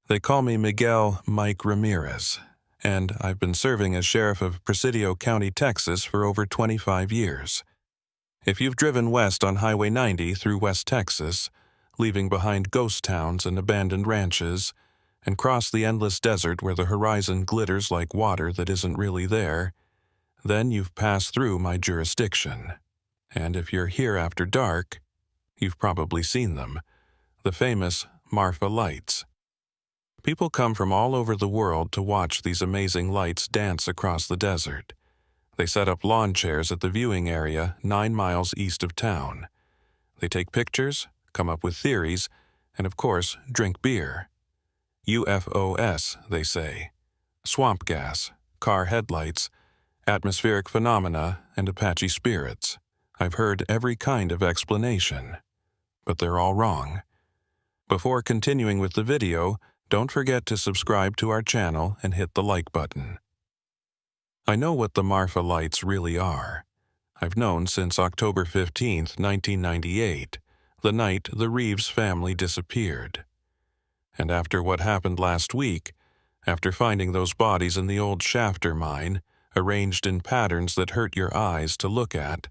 They call me Miguel Mike Ramirez, and I've been serving as sheriff of Presidio County, Texas for over 25 years. If you've driven west on Highway 90 through West Texas, leaving behind ghost towns and abandoned ranches, and crossed the endless desert where the horizon glitters like water that isn't really there, then you've passed through my jurisdiction. And if you're here after dark, you've probably seen them, the famous Marfa lights. People come from all over the world to watch these amazing lights dance across the desert. They set up lawn chairs at the viewing area 9 miles east of town. They take pictures, come up with theories, and of course, drink beer. UFOs, they say. Swamp gas, car headlights, atmospheric phenomena, and Apache spirits. I've heard every kind of explanation, but they're all wrong. Before continuing with the video, don't forget to subscribe to our channel and hit the like button. I know what the Marfa lights really are. I've known since October 15, 1998, the night the Reeves family disappeared. And after what happened last week, after finding those bodies in the old Shafter mine, arranged in patterns that hurt your eyes to look at,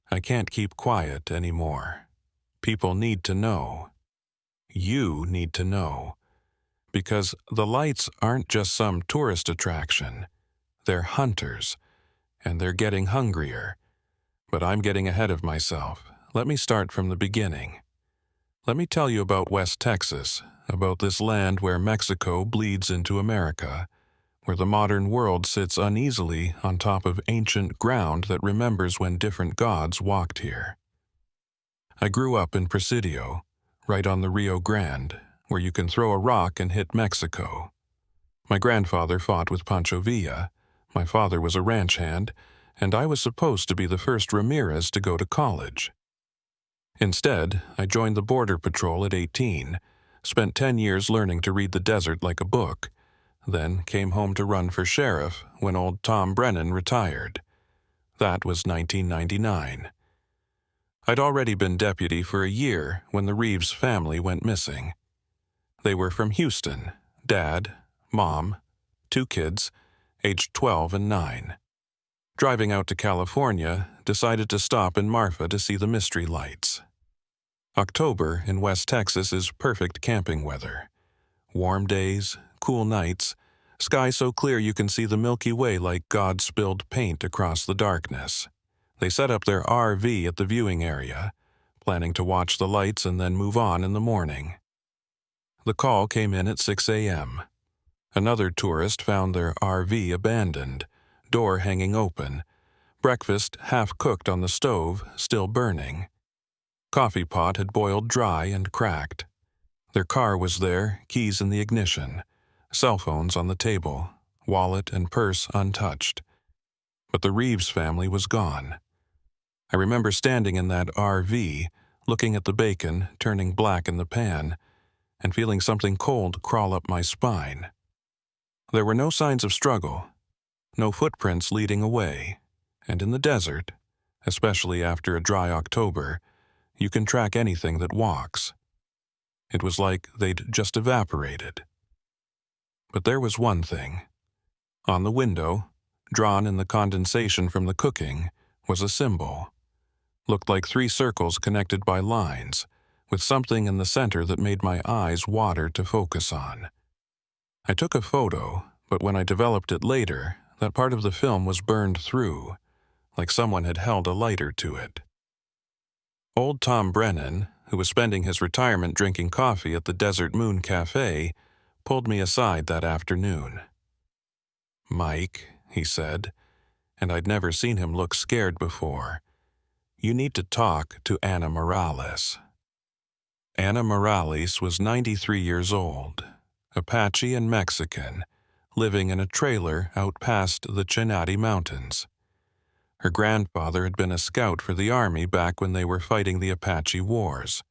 I can't keep quiet anymore. People need to know. You need to know. Because the lights aren't just some tourist attraction. They're hunters, and they're getting hungrier. But I'm getting ahead of myself. Let me start from the beginning. Let me tell you about West Texas, about this land where Mexico bleeds into America, where the modern world sits uneasily on top of ancient ground that remembers when different gods walked here. I grew up in Presidio, right on the Rio Grande, where you can throw a rock and hit Mexico. My grandfather fought with Pancho Villa, my father was a ranch hand, and I was supposed to be the first Ramirez to go to college. Instead, I joined the Border Patrol at 18, spent 10 years learning to read the desert like a book, then came home to run for sheriff when old Tom Brennan retired. That was 1999. I'd already been deputy for a year when the Reeves family went missing. They were from Houston, dad, mom, 2 kids, aged 12 and 9. Driving out to California, decided to stop in Marfa to see the mystery lights. October in West Texas is perfect camping weather. Warm days, cool nights, sky so clear you can see the Milky Way like God spilled paint across the darkness. They set up their RV at the viewing area, planning to watch the lights and then move on in the morning. The call came in at 6 a.m. Another tourist found their RV abandoned, door hanging open, breakfast half-cooked on the stove, still burning. Coffee pot had boiled dry and cracked. Their car was there, keys in the ignition, cell phones on the table, wallet and purse untouched. But the Reeves family was gone. I remember standing in that RV, looking at the bacon turning black in the pan, and feeling something cold crawl up my spine. There were no signs of struggle, no footprints leading away, and in the desert, especially after a dry October, you can track anything that walks. It was like they'd just evaporated. But there was one thing. On the window, drawn in the condensation from the cooking, was a symbol. Looked like 3 circles connected by lines, with something in the center that made my eyes water to focus on. I took a photo, but when I developed it later, that part of the film was burned through, like someone had held a lighter to it. Old Tom Brennan, who was spending his retirement drinking coffee at the Desert Moon Cafe, pulled me aside that afternoon. "Mike," he said, and I'd never seen him look scared before, "you need to talk to Ana Morales." Ana Morales was 93 years old, Apache and Mexican, living in a trailer out past the Chenati Mountains. Her grandfather had been a scout for the army back when they were fighting the Apache Wars.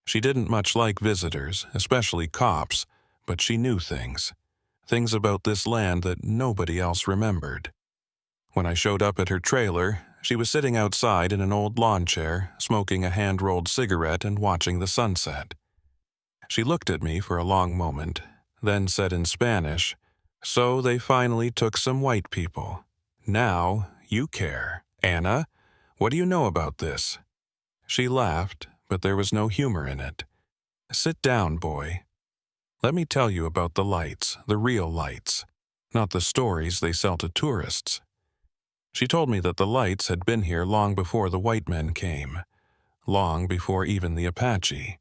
She didn't much like visitors, especially cops, but she knew things about this land that nobody else remembered. When I showed up at her trailer, she was sitting outside in an old lawn chair, smoking a hand-rolled cigarette and watching the sunset. She looked at me for a long moment, then said in Spanish, "So they finally took some white people. Now you care. Anna, what do you know about this?" She laughed, but there was no humor in it. "Sit down, boy. Let me tell you about the lights, the real lights, not the stories they sell to tourists." She told me that the lights had been here long before the white men came, long before even the Apache.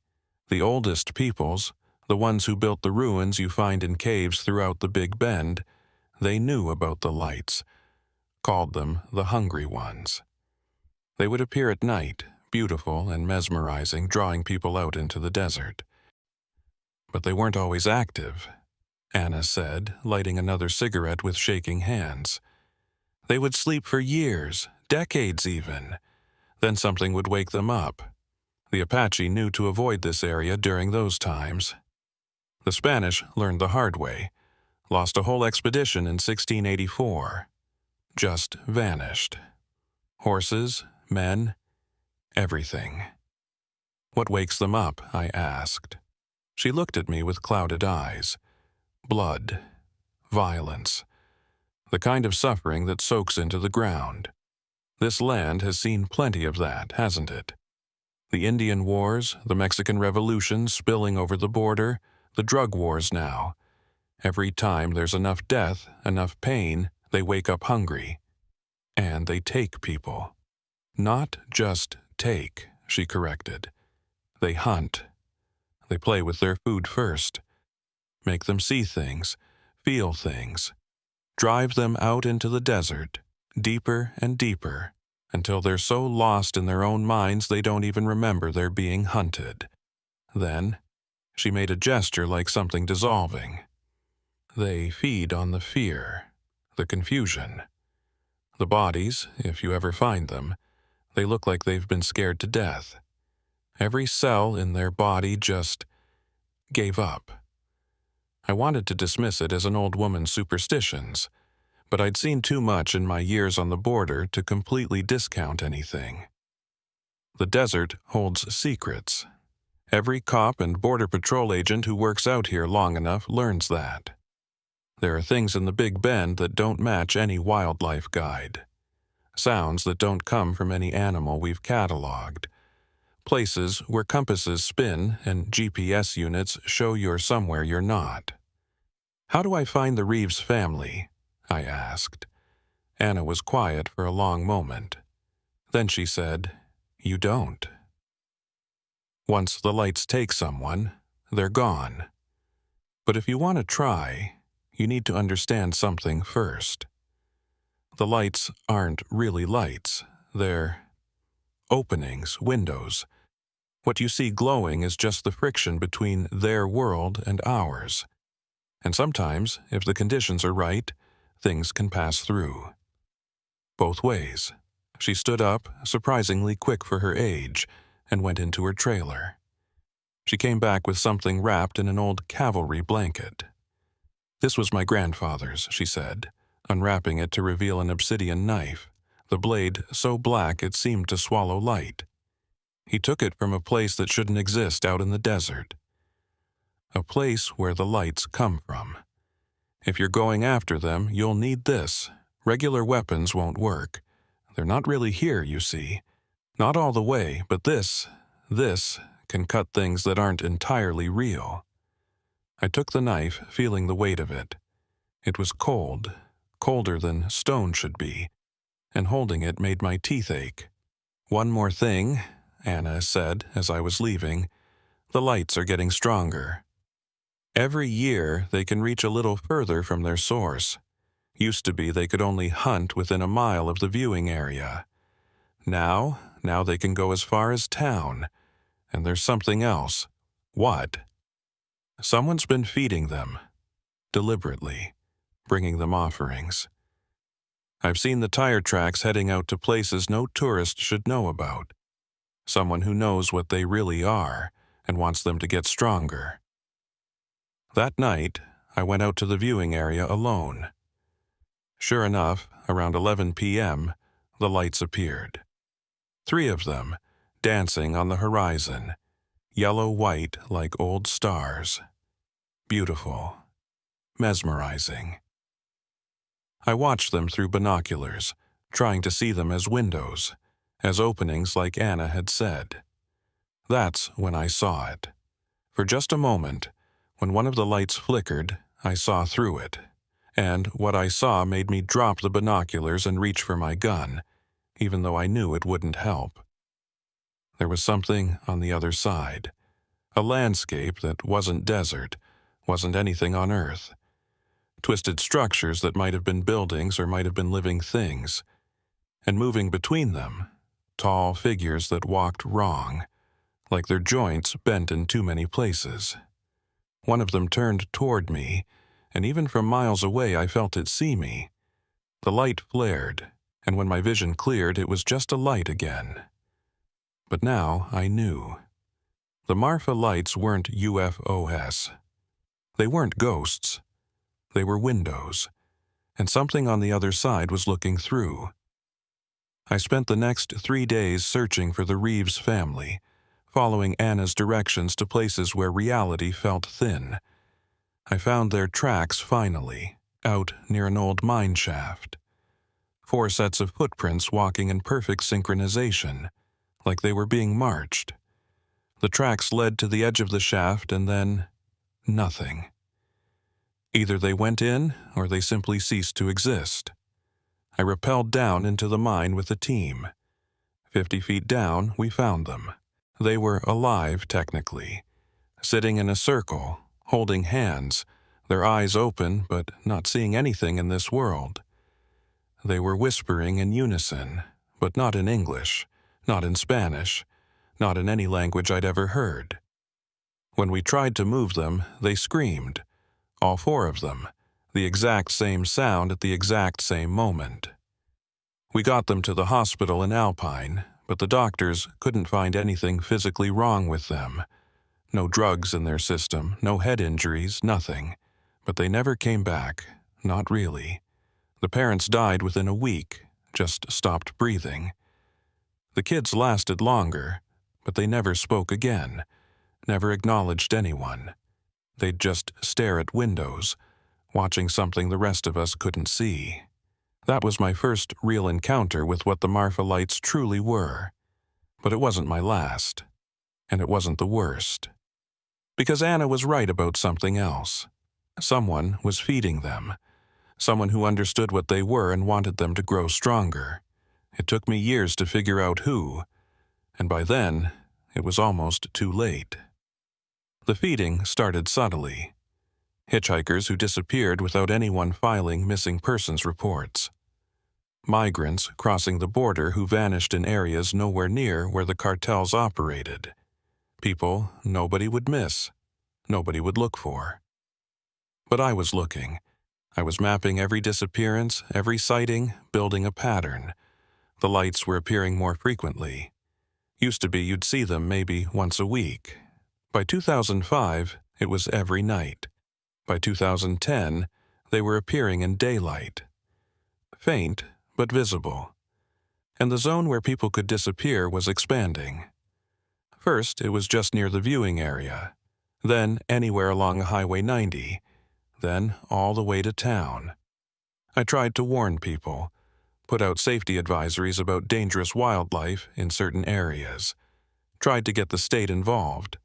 The oldest peoples, the ones who built the ruins you find in caves throughout the Big Bend, they knew about the lights, called them the Hungry Ones. They would appear at night, beautiful and mesmerizing, drawing people out into the desert. But they weren't always active, Anna said, lighting another cigarette with shaking hands. They would sleep for years, decades even. Then something would wake them up. The Apache knew to avoid this area during those times. The Spanish learned the hard way, lost a whole expedition in 1684. Just vanished. Horses, men, everything. "What wakes them up?" I asked. She looked at me with clouded eyes. "Blood, violence, the kind of suffering that soaks into the ground. This land has seen plenty of that, hasn't it? The Indian Wars, the Mexican Revolution spilling over the border, the drug wars now. Every time there's enough death, enough pain, they wake up hungry. And they take people. Not just take," she corrected. "They hunt. They play with their food first. Make them see things, feel things. Drive them out into the desert, deeper and deeper, until they're so lost in their own minds they don't even remember they're being hunted. Then," she made a gesture like something dissolving, "they feed on the fear, the confusion. The bodies, if you ever find them, they look like they've been scared to death. Every cell in their body just gave up." I wanted to dismiss it as an old woman's superstitions, but I'd seen too much in my years on the border to completely discount anything. The desert holds secrets. Every cop and border patrol agent who works out here long enough learns that. There are things in the Big Bend that don't match any wildlife guide. Sounds that don't come from any animal we've cataloged. Places where compasses spin and GPS units show you're somewhere you're not. "How do I find the Reeves family?" I asked. Anna was quiet for a long moment. Then she said, "You don't. Once the lights take someone, they're gone. But if you want to try, you need to understand something first. The lights aren't really lights. They're openings, windows. What you see glowing is just the friction between their world and ours. And sometimes, if the conditions are right, things can pass through. Both ways." She stood up, surprisingly quick for her age, and went into her trailer. She came back with something wrapped in an old cavalry blanket. "This was my grandfather's," she said, unwrapping it to reveal an obsidian knife, the blade so black it seemed to swallow light. "He took it from a place that shouldn't exist out in the desert. A place where the lights come from. If you're going after them, you'll need this. Regular weapons won't work. They're not really here, you see. Not all the way, but this can cut things that aren't entirely real." I took the knife, feeling the weight of it. It was cold, colder than stone should be, and holding it made my teeth ache. "One more thing," Anna said as I was leaving. "The lights are getting stronger. Every year they can reach a little further from their source. Used to be they could only hunt within a mile of the viewing area. Now they can go as far as town. And there's something else." "What?" "Someone's been feeding them. Deliberately. Bringing them offerings. I've seen the tire tracks heading out to places no tourist should know about. Someone who knows what they really are and wants them to get stronger." That night, I went out to the viewing area alone. Sure enough, around 11 p.m., the lights appeared. 3 of them, dancing on the horizon, yellow-white like old stars. Beautiful. Mesmerizing. I watched them through binoculars, trying to see them as windows, as openings like Anna had said. That's when I saw it. For just a moment, when one of the lights flickered, I saw through it, and what I saw made me drop the binoculars and reach for my gun, even though I knew it wouldn't help. There was something on the other side, a landscape that wasn't desert, wasn't anything on Earth. Twisted structures that might have been buildings or might have been living things, and moving between them, tall figures that walked wrong, like their joints bent in too many places. One of them turned toward me, and even from miles away I felt it see me. The light flared, and when my vision cleared, it was just a light again. But now I knew. The Marfa lights weren't UFOs. They weren't ghosts. They were windows, and something on the other side was looking through. I spent the next 3 days searching for the Reeves family, following Anna's directions to places where reality felt thin. I found their tracks finally, out near an old mine shaft. 4 sets of footprints walking in perfect synchronization, like they were being marched. The tracks led to the edge of the shaft and then nothing. Either they went in or they simply ceased to exist. I rappelled down into the mine with the team. 50 feet down, we found them. They were alive, technically, sitting in a circle, holding hands, their eyes open but not seeing anything in this world. They were whispering in unison, but not in English, not in Spanish, not in any language I'd ever heard. When we tried to move them, they screamed, all 4 of them, the exact same sound at the exact same moment. We got them to the hospital in Alpine, but the doctors couldn't find anything physically wrong with them. No drugs in their system, no head injuries, nothing. But they never came back, not really. The parents died within a week, just stopped breathing. The kids lasted longer, but they never spoke again, never acknowledged anyone. They'd just stare at windows, watching something the rest of us couldn't see. That was my first real encounter with what the Marfa lights truly were. But it wasn't my last, and it wasn't the worst. Because Anna was right about something else. Someone was feeding them. Someone who understood what they were and wanted them to grow stronger. It took me years to figure out who, and by then, it was almost too late. The feeding started subtly. Hitchhikers who disappeared without anyone filing missing persons reports. Migrants crossing the border who vanished in areas nowhere near where the cartels operated. People nobody would miss, nobody would look for. But I was looking. I was mapping every disappearance, every sighting, building a pattern. The lights were appearing more frequently. Used to be you'd see them maybe once a week. By 2005, it was every night. By 2010, they were appearing in daylight. Faint, but visible. And the zone where people could disappear was expanding. First, it was just near the viewing area. Then anywhere along Highway 90. Then all the way to town. I tried to warn people, put out safety advisories about dangerous wildlife in certain areas. Tried to get the state involved.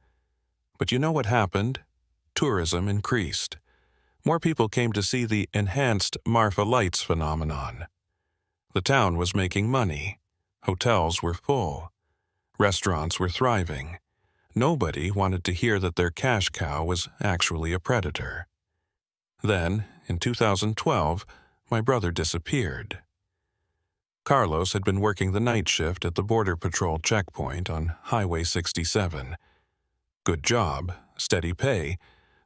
But you know what happened? Tourism increased. More people came to see the enhanced Marfa lights phenomenon. The town was making money. Hotels were full. Restaurants were thriving. Nobody wanted to hear that their cash cow was actually a predator. Then, in 2012, my brother disappeared. Carlos had been working the night shift at the Border Patrol checkpoint on Highway 67. Good job, steady pay,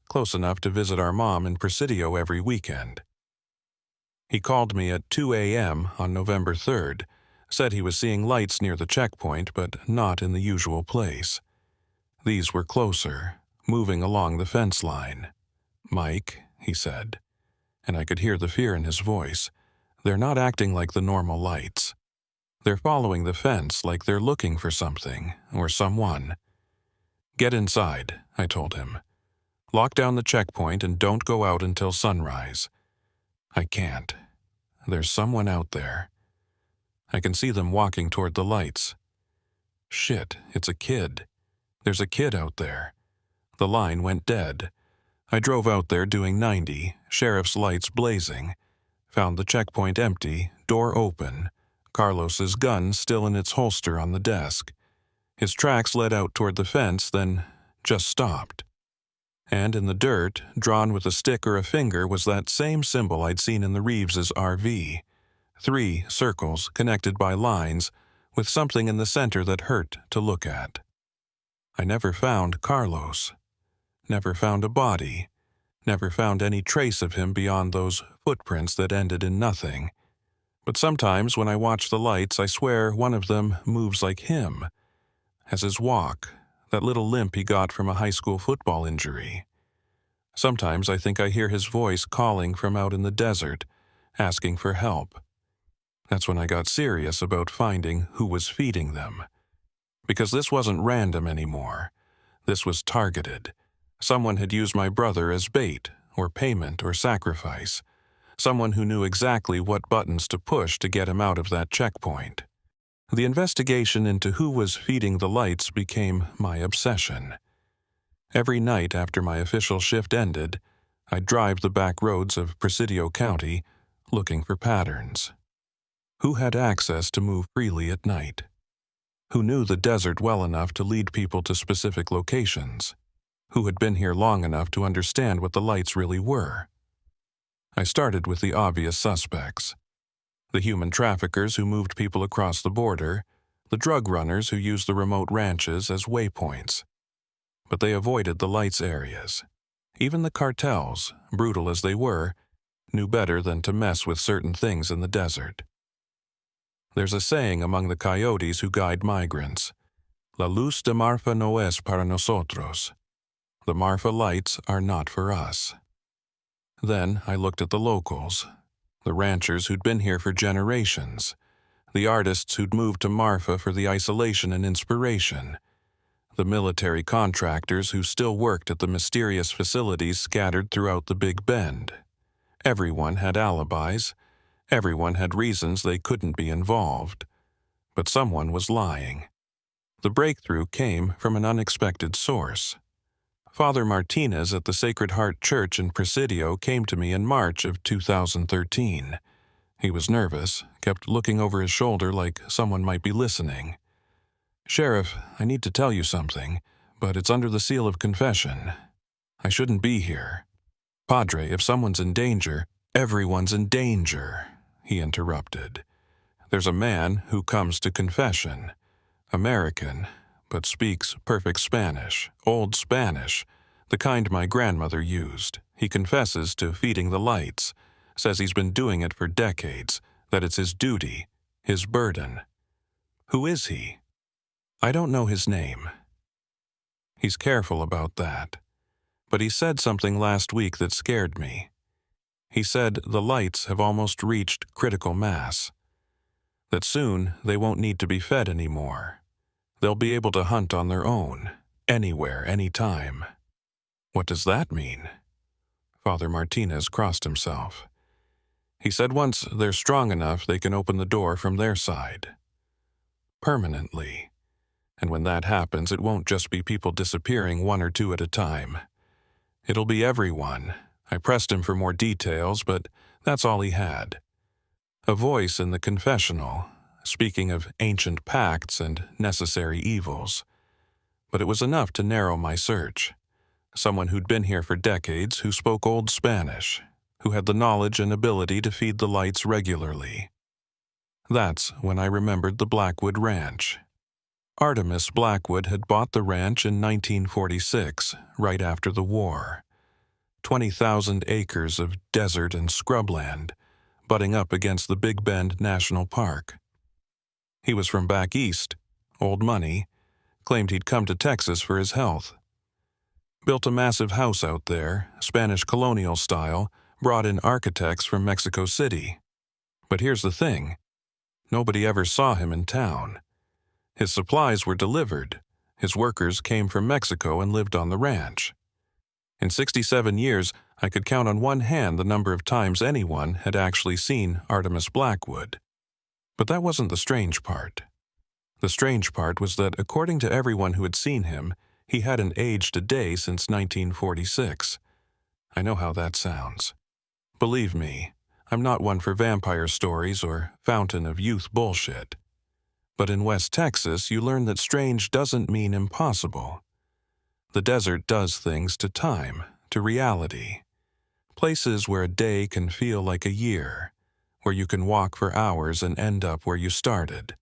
close enough to visit our mom in Presidio every weekend. He called me at 2 a.m. on November 3rd, said he was seeing lights near the checkpoint but not in the usual place. These were closer, moving along the fence line. "Mike," he said, and I could hear the fear in his voice, "they're not acting like the normal lights. They're following the fence like they're looking for something or someone." "Get inside," I told him. "Lock down the checkpoint and don't go out until sunrise." "I can't. There's someone out there. I can see them walking toward the lights." "Shit, it's a kid. There's a kid out there." The line went dead. I drove out there doing 90, sheriff's lights blazing. Found the checkpoint empty, door open. Carlos's gun still in its holster on the desk. His tracks led out toward the fence, then just stopped. And in the dirt, drawn with a stick or a finger, was that same symbol I'd seen in the Reeves' RV. 3 circles connected by lines, with something in the center that hurt to look at. I never found Carlos. Never found a body. Never found any trace of him beyond those footprints that ended in nothing. But sometimes when I watch the lights, I swear one of them moves like him. Has his walk, that little limp he got from a high school football injury. Sometimes I think I hear his voice calling from out in the desert, asking for help. That's when I got serious about finding who was feeding them. Because this wasn't random anymore. This was targeted. Someone had used my brother as bait, or payment, or sacrifice. Someone who knew exactly what buttons to push to get him out of that checkpoint. The investigation into who was feeding the lights became my obsession. Every night after my official shift ended, I'd drive the back roads of Presidio County, looking for patterns. Who had access to move freely at night? Who knew the desert well enough to lead people to specific locations? Who had been here long enough to understand what the lights really were? I started with the obvious suspects. The human traffickers who moved people across the border, the drug runners who used the remote ranches as waypoints. But they avoided the lights areas. Even the cartels, brutal as they were, knew better than to mess with certain things in the desert. There's a saying among the coyotes who guide migrants: "La luz de Marfa no es para nosotros." The Marfa lights are not for us. Then I looked at the locals, the ranchers who'd been here for generations, the artists who'd moved to Marfa for the isolation and inspiration, the military contractors who still worked at the mysterious facilities scattered throughout the Big Bend. Everyone had alibis. Everyone had reasons they couldn't be involved. But someone was lying. The breakthrough came from an unexpected source. Father Martinez at the Sacred Heart Church in Presidio came to me in March of 2013. He was nervous, kept looking over his shoulder like someone might be listening. "Sheriff, I need to tell you something, but it's under the seal of confession. I shouldn't be here." "Padre, if someone's in danger, everyone's in danger," he interrupted. "There's a man who comes to confession. American, but speaks perfect Spanish, old Spanish, the kind my grandmother used. He confesses to feeding the lights, says he's been doing it for decades, that it's his duty, his burden." "Who is he?" "I don't know his name." He's careful about that. But he said something last week that scared me. He said the lights have almost reached critical mass. That soon they won't need to be fed anymore. They'll be able to hunt on their own, anywhere, anytime. What does that mean? Father Martinez crossed himself. He said once they're strong enough, they can open the door from their side. Permanently. And when that happens, it won't just be people disappearing 1 or 2 at a time. It'll be everyone. I pressed him for more details, but that's all he had. A voice in the confessional, speaking of ancient pacts and necessary evils. But it was enough to narrow my search. Someone who'd been here for decades, who spoke old Spanish, who had the knowledge and ability to feed the lights regularly. That's when I remembered the Blackwood Ranch. Artemis Blackwood had bought the ranch in 1946, right after the war. 20,000 acres of desert and scrubland, butting up against the Big Bend National Park. He was from back east, old money, claimed he'd come to Texas for his health. Built a massive house out there, Spanish colonial style, brought in architects from Mexico City. But here's the thing, nobody ever saw him in town. His supplies were delivered, His workers came from Mexico and lived on the ranch. In 67 years, I could count on one hand the number of times anyone had actually seen Artemis Blackwood. But that wasn't the strange part. The strange part was that, according to everyone who had seen him, he hadn't aged a day since 1946. I know how that sounds. Believe me, I'm not one for vampire stories or fountain of youth bullshit. But in West Texas, you learn that strange doesn't mean impossible. The desert does things to time, to reality. Places where a day can feel like a year, where you can walk for hours and end up where you started.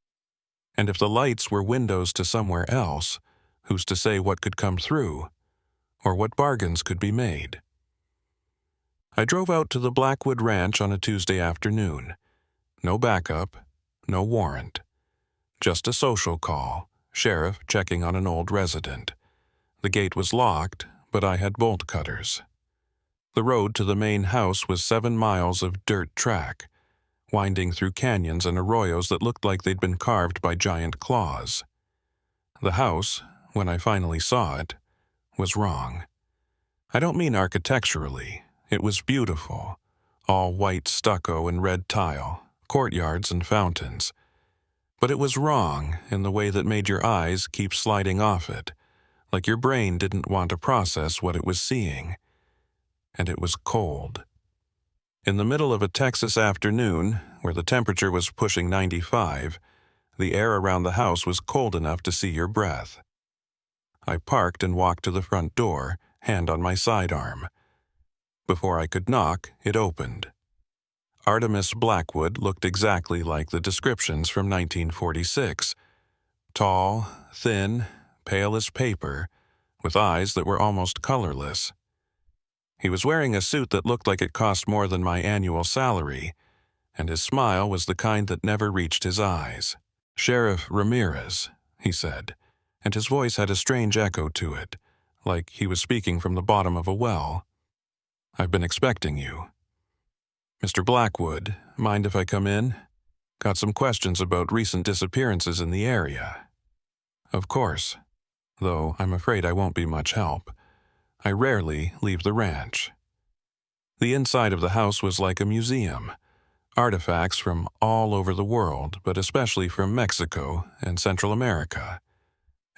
And if the lights were windows to somewhere else, who's to say what could come through, or what bargains could be made? I drove out to the Blackwood Ranch on a Tuesday afternoon. No backup, no warrant. Just a social call, sheriff checking on an old resident. The gate was locked, but I had bolt cutters. The road to the main house was 7 miles of dirt track, winding through canyons and arroyos that looked like they'd been carved by giant claws. The house, when I finally saw it, was wrong. I don't mean architecturally. It was beautiful, all white stucco and red tile, courtyards and fountains. But it was wrong in the way that made your eyes keep sliding off it, like your brain didn't want to process what it was seeing. And it was cold. In the middle of a Texas afternoon, where the temperature was pushing 95, the air around the house was cold enough to see your breath. I parked and walked to the front door, hand on my sidearm. Before I could knock, it opened. Artemis Blackwood looked exactly like the descriptions from 1946. Tall, thin, pale as paper, with eyes that were almost colorless. He was wearing a suit that looked like it cost more than my annual salary, and his smile was the kind that never reached his eyes. "Sheriff Ramirez," he said, and his voice had a strange echo to it, like he was speaking from the bottom of a well. "I've been expecting you." "Mr. Blackwood, mind if I come in? Got some questions about recent disappearances in the area." "Of course, though I'm afraid I won't be much help. I rarely leave the ranch." The inside of the house was like a museum. Artifacts from all over the world, but especially from Mexico and Central America.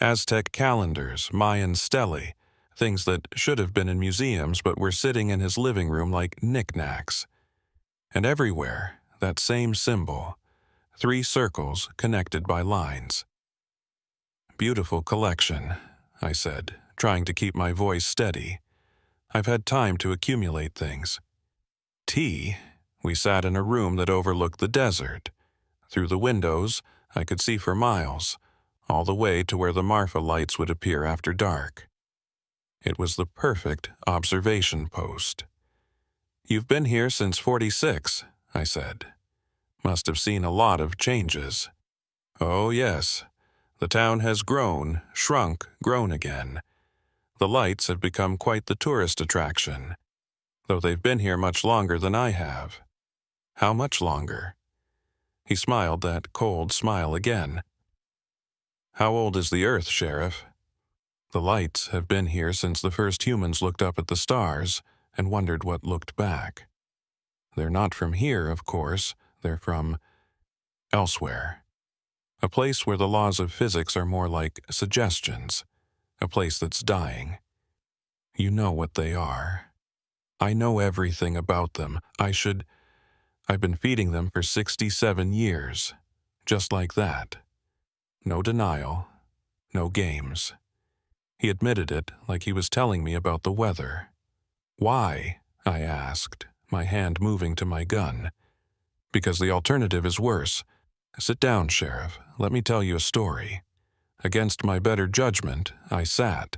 Aztec calendars, Mayan stelae, things that should have been in museums but were sitting in his living room like knickknacks. And everywhere, that same symbol, 3 circles connected by lines. "Beautiful collection," I said, trying to keep my voice steady. "I've had time to accumulate things." Tea? We sat in a room that overlooked the desert. Through the windows, I could see for miles, all the way to where the Marfa lights would appear after dark. It was the perfect observation post. "You've been here since 46, I said. "Must have seen a lot of changes." "Oh, yes. The town has grown, shrunk, grown again. The lights have become quite the tourist attraction, though they've been here much longer than I have." "How much longer?" He smiled that cold smile again. "How old is the Earth, Sheriff?" "The lights have been here since the first humans looked up at the stars and wondered what looked back. They're not from here, of course. They're from elsewhere. A place where the laws of physics are more like suggestions. A place that's dying. You know what they are. I know everything about them. I've been feeding them for 67 years. Just like that. No denial. No games." He admitted it like he was telling me about the weather. "Why?" I asked, my hand moving to my gun. "Because the alternative is worse. Sit down, Sheriff. Let me tell you a story." Against my better judgment, I sat.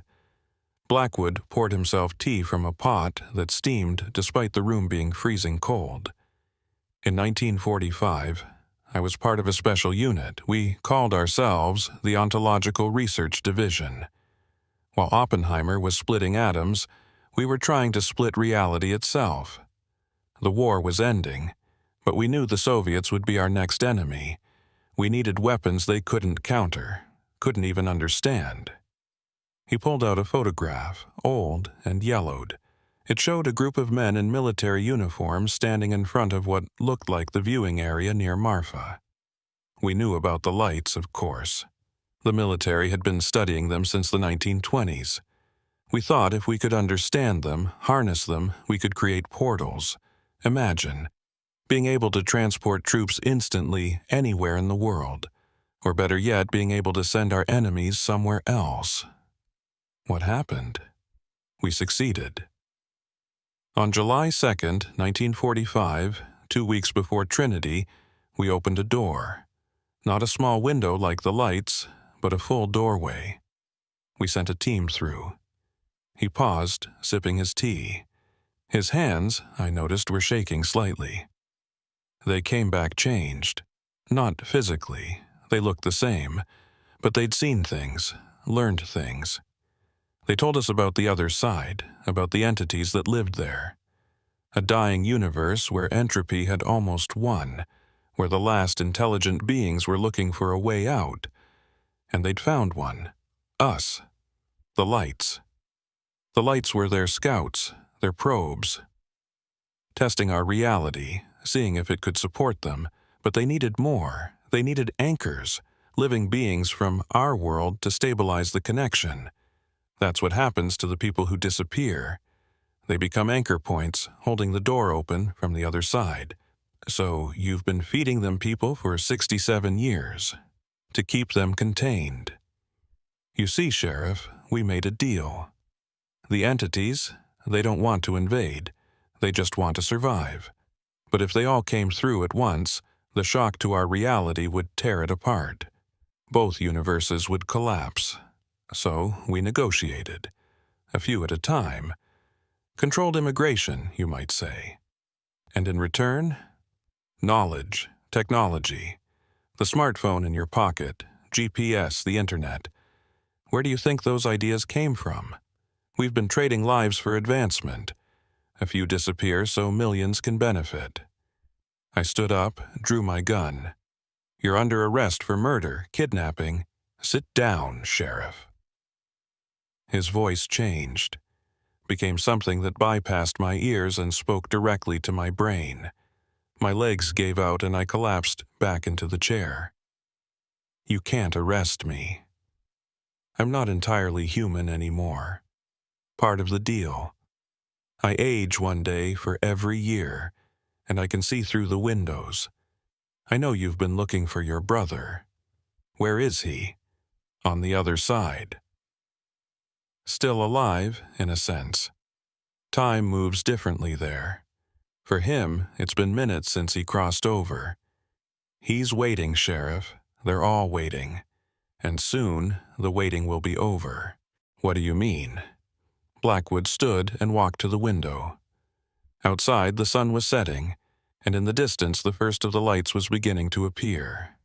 Blackwood poured himself tea from a pot that steamed despite the room being freezing cold. "In 1945, I was part of a special unit. We called ourselves the Ontological Research Division. While Oppenheimer was splitting atoms, we were trying to split reality itself. The war was ending, but we knew the Soviets would be our next enemy. We needed weapons they couldn't counter, couldn't even understand. He pulled out a photograph, old and yellowed. It showed a group of men in military uniforms standing in front of what looked like the viewing area near Marfa. We knew about the lights, of course. The military had been studying them since the 1920s. We thought if we could understand them, harness them, we could create portals. Imagine being able to transport troops instantly anywhere in the world, or better yet, being able to send our enemies somewhere else. What happened? We succeeded. On July 2nd, 1945, 2 weeks before Trinity, we opened a door. Not a small window like the lights, but a full doorway. We sent a team through. He paused, sipping his tea. His hands, I noticed, were shaking slightly. They came back changed. Not physically. They looked the same, but they'd seen things, learned things. They told us about the other side, about the entities that lived there. A dying universe where entropy had almost won, where the last intelligent beings were looking for a way out. And they'd found one. Us. The lights. The lights were their scouts, their probes. Testing our reality, seeing if it could support them, but they needed more. They needed anchors, living beings from our world to stabilize the connection. That's what happens to the people who disappear. They become anchor points, holding the door open from the other side. So you've been feeding them people for 67 years, to keep them contained. You see, Sheriff, we made a deal. The entities, they don't want to invade. They just want to survive. But if they all came through at once, the shock to our reality would tear it apart. Both universes would collapse. So we negotiated, a few at a time. Controlled immigration, you might say. And in return, knowledge, technology, the smartphone in your pocket, GPS, the internet. Where do you think those ideas came from? We've been trading lives for advancement. A few disappear so millions can benefit. I stood up, drew my gun. You're under arrest for murder, kidnapping. Sit down, Sheriff. His voice changed, became something that bypassed my ears and spoke directly to my brain. My legs gave out and I collapsed back into the chair. You can't arrest me. I'm not entirely human anymore. Part of the deal. I age one day for every year, and I can see through the windows. I know you've been looking for your brother. Where is he? On the other side. Still alive, in a sense. Time moves differently there. For him, it's been minutes since he crossed over. He's waiting, Sheriff. They're all waiting. And soon, the waiting will be over. What do you mean? Blackwood stood and walked to the window. Outside, the sun was setting, and in the distance the first of the lights was beginning to appear.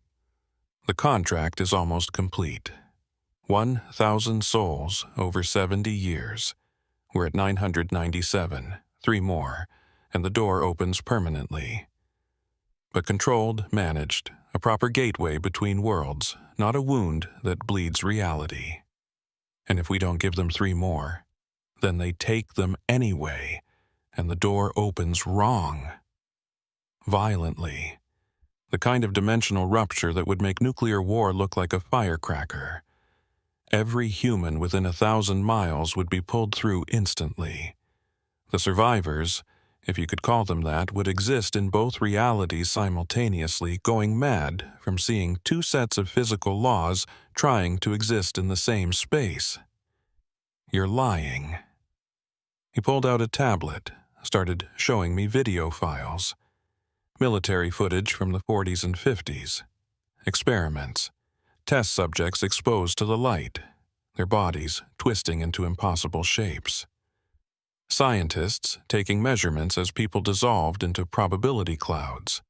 The contract is almost complete. 1,000 souls over 70 years. We're at 997, 3 more, and the door opens permanently. But controlled, managed, a proper gateway between worlds, not a wound that bleeds reality. And if we don't give them 3 more, then they take them anyway, and the door opens wrong. Violently. The kind of dimensional rupture that would make nuclear war look like a firecracker. Every human within 1,000 miles would be pulled through instantly. The survivors, if you could call them that, would exist in both realities simultaneously, going mad from seeing 2 sets of physical laws trying to exist in the same space. You're lying. He pulled out a tablet, started showing me video files. Military footage from the 40s and 50s. Experiments. Test subjects exposed to the light, their bodies twisting into impossible shapes. Scientists taking measurements as people dissolved into probability clouds.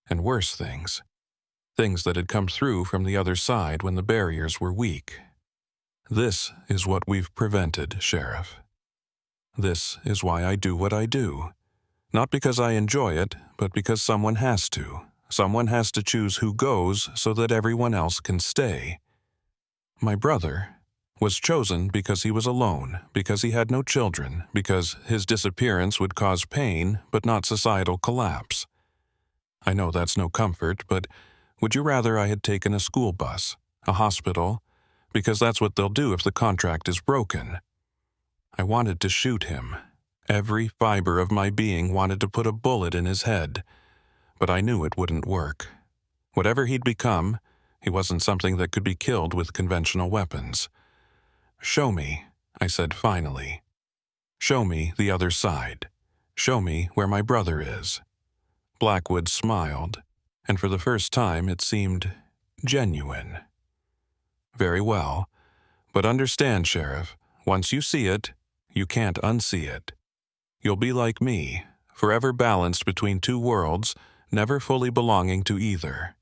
And worse things. Things that had come through from the other side when the barriers were weak. This is what we've prevented, Sheriff. This is why I do what I do. Not because I enjoy it, but because someone has to. Someone has to choose who goes so that everyone else can stay. My brother, Was chosen because he was alone, because he had no children, because his disappearance would cause pain but not societal collapse. I know that's no comfort, but would you rather I had taken a school bus, a hospital, because that's what they'll do if the contract is broken? I wanted to shoot him. Every fiber of my being wanted to put a bullet in his head, but I knew it wouldn't work. Whatever he'd become, he wasn't something that could be killed with conventional weapons. "Show me," I said finally. "Show me the other side. Show me where my brother is." Blackwood smiled, and for the first time it seemed genuine. "Very well, but understand, Sheriff, once you see it, you can't unsee it. You'll be like me, forever balanced between two worlds, never fully belonging to either."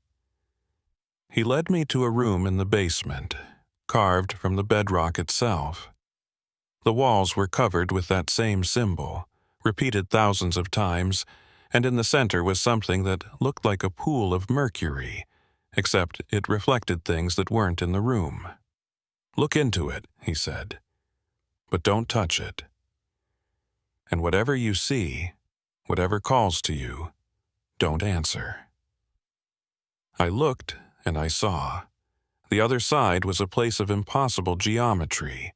He led me to a room in the basement, carved from the bedrock itself. The walls were covered with that same symbol, repeated thousands of times, and in the center was something that looked like a pool of mercury, except it reflected things that weren't in the room. "Look into it," he said, "but don't touch it. And whatever you see, whatever calls to you, don't answer." I looked, and I saw. The other side was a place of impossible geometry,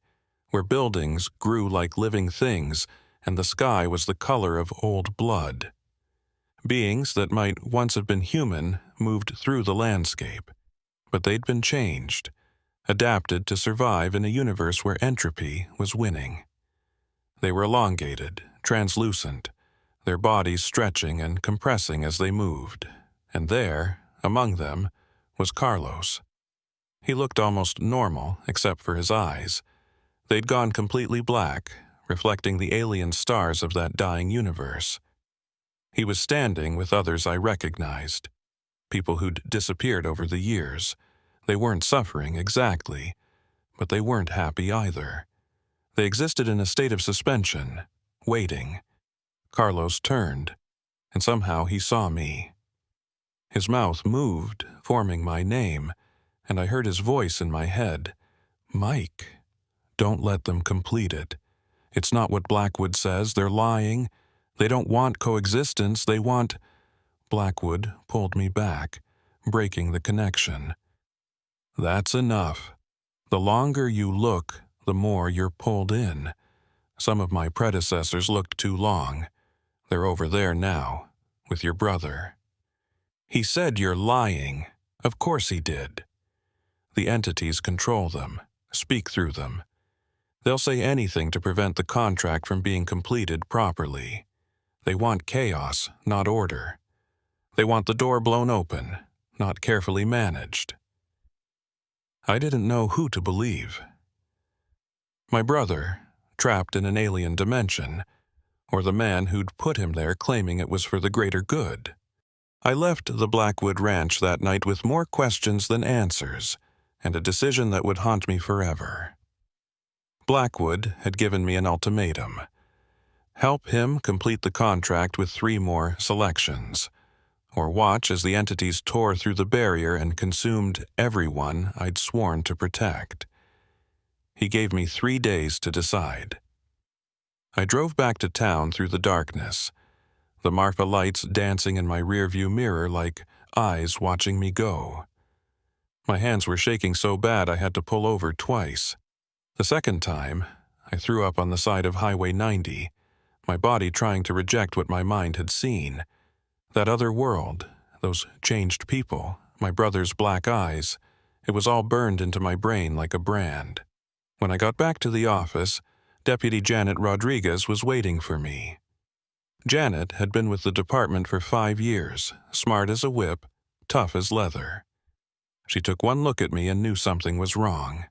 where buildings grew like living things, and the sky was the color of old blood. Beings that might once have been human moved through the landscape, but they'd been changed, adapted to survive in a universe where entropy was winning. They were elongated, translucent, their bodies stretching and compressing as they moved, and there, among them, was Carlos. He looked almost normal, except for his eyes. They'd gone completely black, reflecting the alien stars of that dying universe. He was standing with others I recognized, people who'd disappeared over the years. They weren't suffering exactly, but they weren't happy either. They existed in a state of suspension, waiting. Carlos turned, and somehow he saw me. His mouth moved, forming my name, and I heard his voice in my head. "Mike, don't let them complete it. It's not what Blackwood says. They're lying. They don't want coexistence. They want—" Blackwood pulled me back, breaking the connection. "That's enough. The longer you look, the more you're pulled in. Some of my predecessors looked too long. They're over there now, with your brother." "He said you're lying." "Of course he did. The entities control them, speak through them. They'll say anything to prevent the contract from being completed properly. They want chaos, not order. They want the door blown open, not carefully managed." I didn't know who to believe. My brother, trapped in an alien dimension, or the man who'd put him there claiming it was for the greater good. I left the Blackwood Ranch that night with more questions than answers, and a decision that would haunt me forever. Blackwood had given me an ultimatum. Help him complete the contract with 3 more selections, or watch as the entities tore through the barrier and consumed everyone I'd sworn to protect. He gave me 3 days to decide. I drove back to town through the darkness, the Marfa lights dancing in my rearview mirror like eyes watching me go. My hands were shaking so bad I had to pull over twice. The second time, I threw up on the side of Highway 90, my body trying to reject what my mind had seen. That other world, those changed people, my brother's black eyes, it was all burned into my brain like a brand. When I got back to the office, Deputy Janet Rodriguez was waiting for me. Janet had been with the department for 5 years, smart as a whip, tough as leather. She took one look at me and knew something was wrong.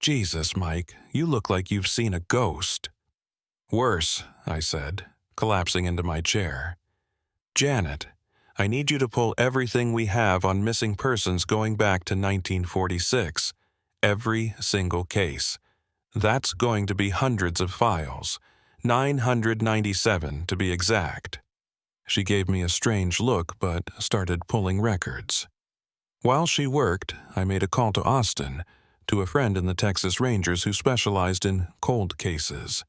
"Jesus, Mike, you look like you've seen a ghost." "Worse," I said, collapsing into my chair. "Janet, I need you to pull everything we have on missing persons going back to 1946. Every single case. That's going to be hundreds of files. 997 to be exact." She gave me a strange look but started pulling records. While she worked, I made a call to Austin, to a friend in the Texas Rangers who specialized in cold cases.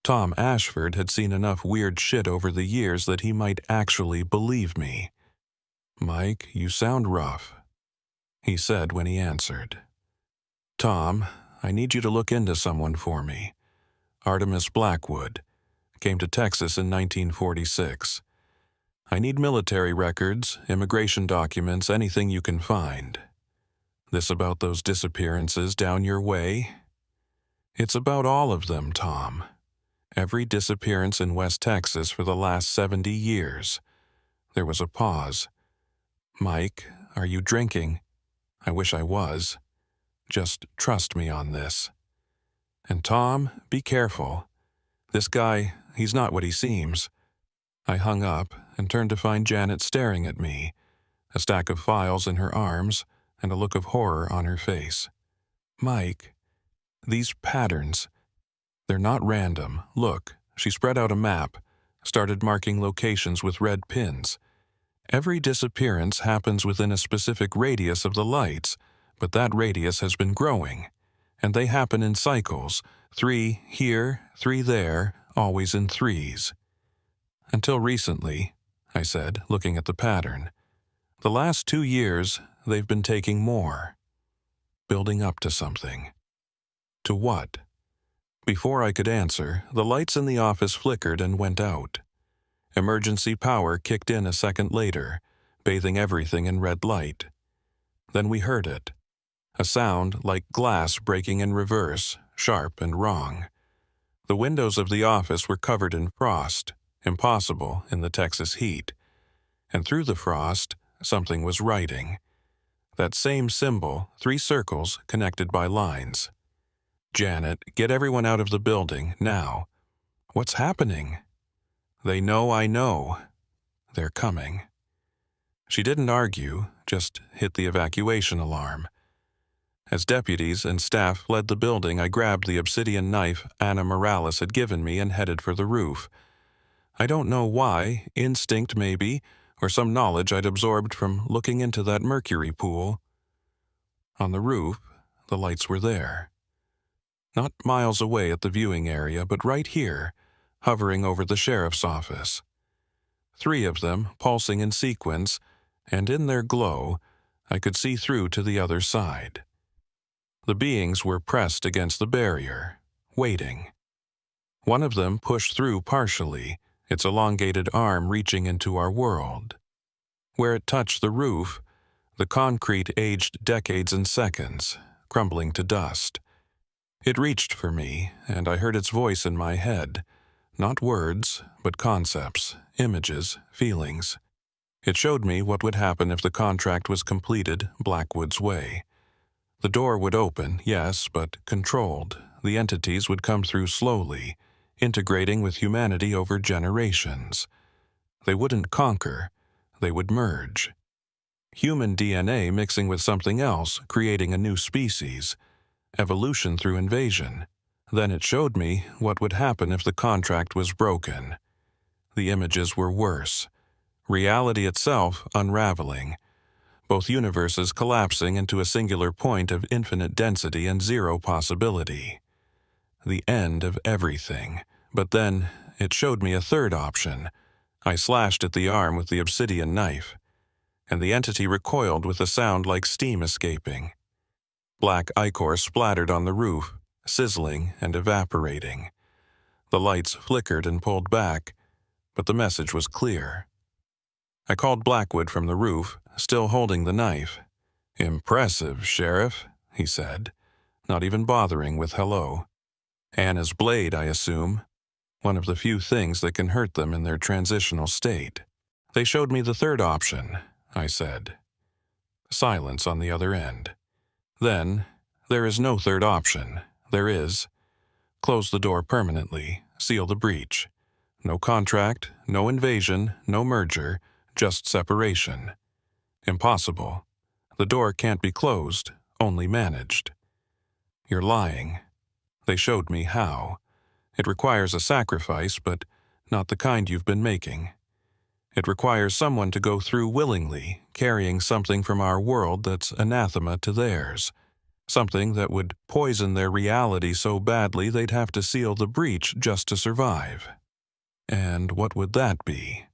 Tom Ashford had seen enough weird shit over the years that he might actually believe me. "Mike, you sound rough," he said when he answered. "Tom, I need you to look into someone for me. Artemis Blackwood. Came to Texas in 1946. I need military records, immigration documents, anything you can find. This about those disappearances down your way?" "It's about all of them, Tom. Every disappearance in West Texas for the last 70 years. There was a pause. "Mike, are you drinking?" "I wish I was. Just trust me on this. And Tom, be careful. This guy, he's not what he seems." I hung up and turned to find Janet staring at me, a stack of files in her arms and a look of horror on her face. "Mike, these patterns, they're not random. Look," she spread out a map, started marking locations with red pins. "Every disappearance happens within a specific radius of the lights, but that radius has been growing, and they happen in cycles, 3 here, 3 there, always in threes." "Until recently," I said, looking at the pattern. "The last 2 years, they've been taking more. Building up to something." "To what?" Before I could answer, the lights in the office flickered and went out. Emergency power kicked in a second later, bathing everything in red light. Then we heard it. A sound like glass breaking in reverse, sharp and wrong. The windows of the office were covered in frost, impossible in the Texas heat. And through the frost, something was writing. That same symbol, 3 circles connected by lines. "Janet, get everyone out of the building, now." "What's happening?" "They know I know. They're coming." She didn't argue, just hit the evacuation alarm. As deputies and staff fled the building, I grabbed the obsidian knife Anna Morales had given me and headed for the roof. I don't know why, instinct maybe, or some knowledge I'd absorbed from looking into that mercury pool. On the roof, the lights were there. Not miles away at the viewing area, but right here, hovering over the sheriff's office. 3 of them pulsing in sequence, and in their glow, I could see through to the other side. The beings were pressed against the barrier, waiting. One of them pushed through partially, its elongated arm reaching into our world. Where it touched the roof, the concrete aged decades and seconds, crumbling to dust. It reached for me, and I heard its voice in my head. Not words, but concepts, images, feelings. It showed me what would happen if the contract was completed Blackwood's way. The door would open, yes, but controlled. The entities would come through slowly, integrating with humanity over generations. They wouldn't conquer, they would merge. Human DNA mixing with something else, creating a new species. Evolution through invasion. Then it showed me what would happen if the contract was broken. The images were worse. Reality itself unraveling. Both universes collapsing into a singular point of infinite density and zero possibility. The end of everything. But then it showed me a third option. I slashed at the arm with the obsidian knife, and the entity recoiled with a sound like steam escaping. Black ichor splattered on the roof, sizzling and evaporating. The lights flickered and pulled back, but the message was clear. I called Blackwood from the roof, still holding the knife. "Impressive, Sheriff," he said, not even bothering with hello. "Anna's blade, I assume. One of the few things that can hurt them in their transitional state." "They showed me the third option," I said. Silence on the other end. Then, "There is no third option. There is. Close the door permanently, seal the breach. No contract, no invasion, no merger, just separation. Impossible. The door can't be closed, only managed." "You're lying." They showed me how. It requires a sacrifice, but not the kind you've been making. It requires someone to go through willingly, carrying something from our world that's anathema to theirs. Something that would poison their reality so badly they'd have to seal the breach just to survive. And what would that be?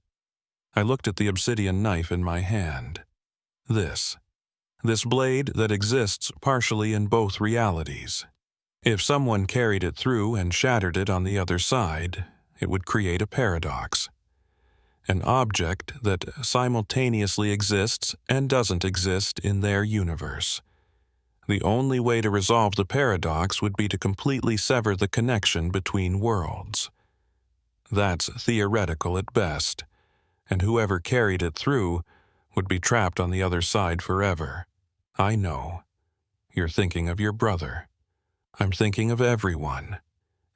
I looked at the obsidian knife in my hand. This blade that exists partially in both realities. If someone carried it through and shattered it on the other side, it would create a paradox. An object that simultaneously exists and doesn't exist in their universe. The only way to resolve the paradox would be to completely sever the connection between worlds. That's theoretical at best, and whoever carried it through would be trapped on the other side forever. I know. You're thinking of your brother. I'm thinking of everyone.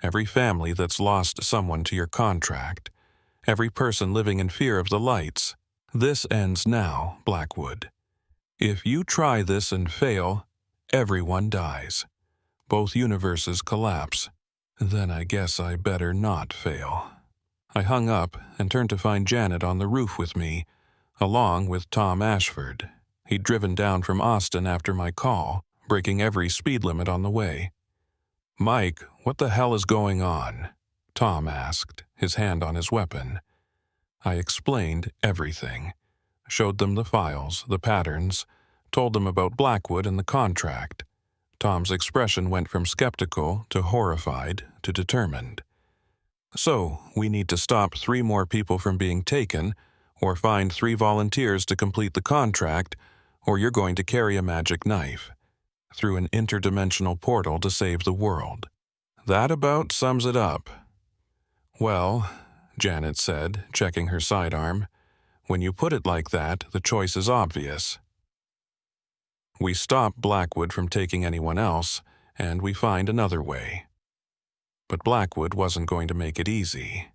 Every family that's lost someone to your contract. Every person living in fear of the lights. This ends now, Blackwood. If you try this and fail, everyone dies. Both universes collapse. Then I guess I better not fail. I hung up and turned to find Janet on the roof with me, along with Tom Ashford. He'd driven down from Austin after my call, breaking every speed limit on the way. "Mike, what the hell is going on?" Tom asked, his hand on his weapon. I explained everything. Showed them the files, the patterns, told them about Blackwood and the contract. Tom's expression went from skeptical to horrified to determined. "So, we need to stop 3 more people from being taken, or find 3 volunteers to complete the contract, or you're going to carry a magic knife through an interdimensional portal to save the world." That about sums it up. "Well," Janet said, checking her sidearm, "when you put it like that, the choice is obvious. We stop Blackwood from taking anyone else, and we find another way." But Blackwood wasn't going to make it easy.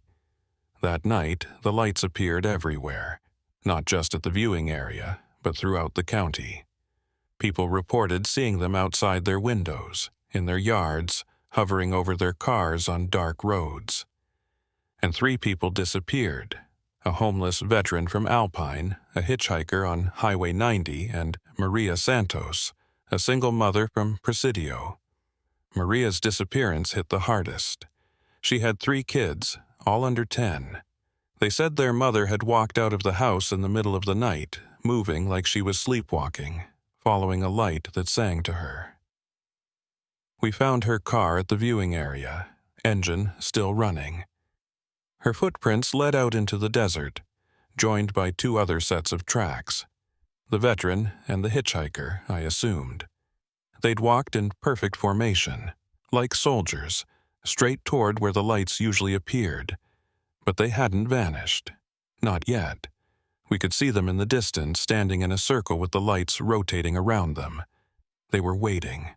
That night, the lights appeared everywhere, not just at the viewing area, but throughout the county. People reported seeing them outside their windows, in their yards, hovering over their cars on dark roads. And 3 people disappeared: a homeless veteran from Alpine, a hitchhiker on Highway 90, and Maria Santos, a single mother from Presidio. Maria's disappearance hit the hardest. She had 3 kids, all under 10. They said their mother had walked out of the house in the middle of the night, moving like she was sleepwalking, following a light that sang to her. We found her car at the viewing area, engine still running. Her footprints led out into the desert, joined by 2 other sets of tracks. The veteran and the hitchhiker, I assumed. They'd walked in perfect formation, like soldiers, straight toward where the lights usually appeared. But they hadn't vanished. Not yet. We could see them in the distance, standing in a circle with the lights rotating around them. They were waiting.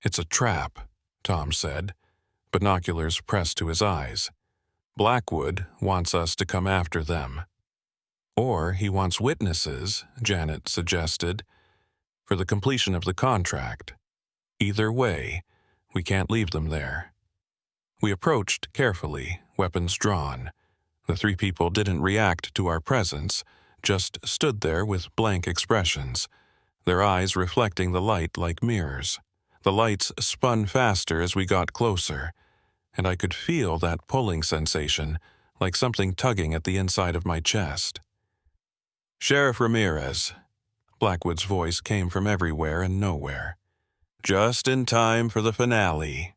"It's a trap," Tom said, binoculars pressed to his eyes. "Blackwood wants us to come after them." "Or he wants witnesses," Janet suggested, "for the completion of the contract. Either way, we can't leave them there." We approached carefully, weapons drawn. The 3 people didn't react to our presence, just stood there with blank expressions, their eyes reflecting the light like mirrors. The lights spun faster as we got closer, and I could feel that pulling sensation, like something tugging at the inside of my chest. "Sheriff Ramirez," Blackwood's voice came from everywhere and nowhere. "Just in time for the finale."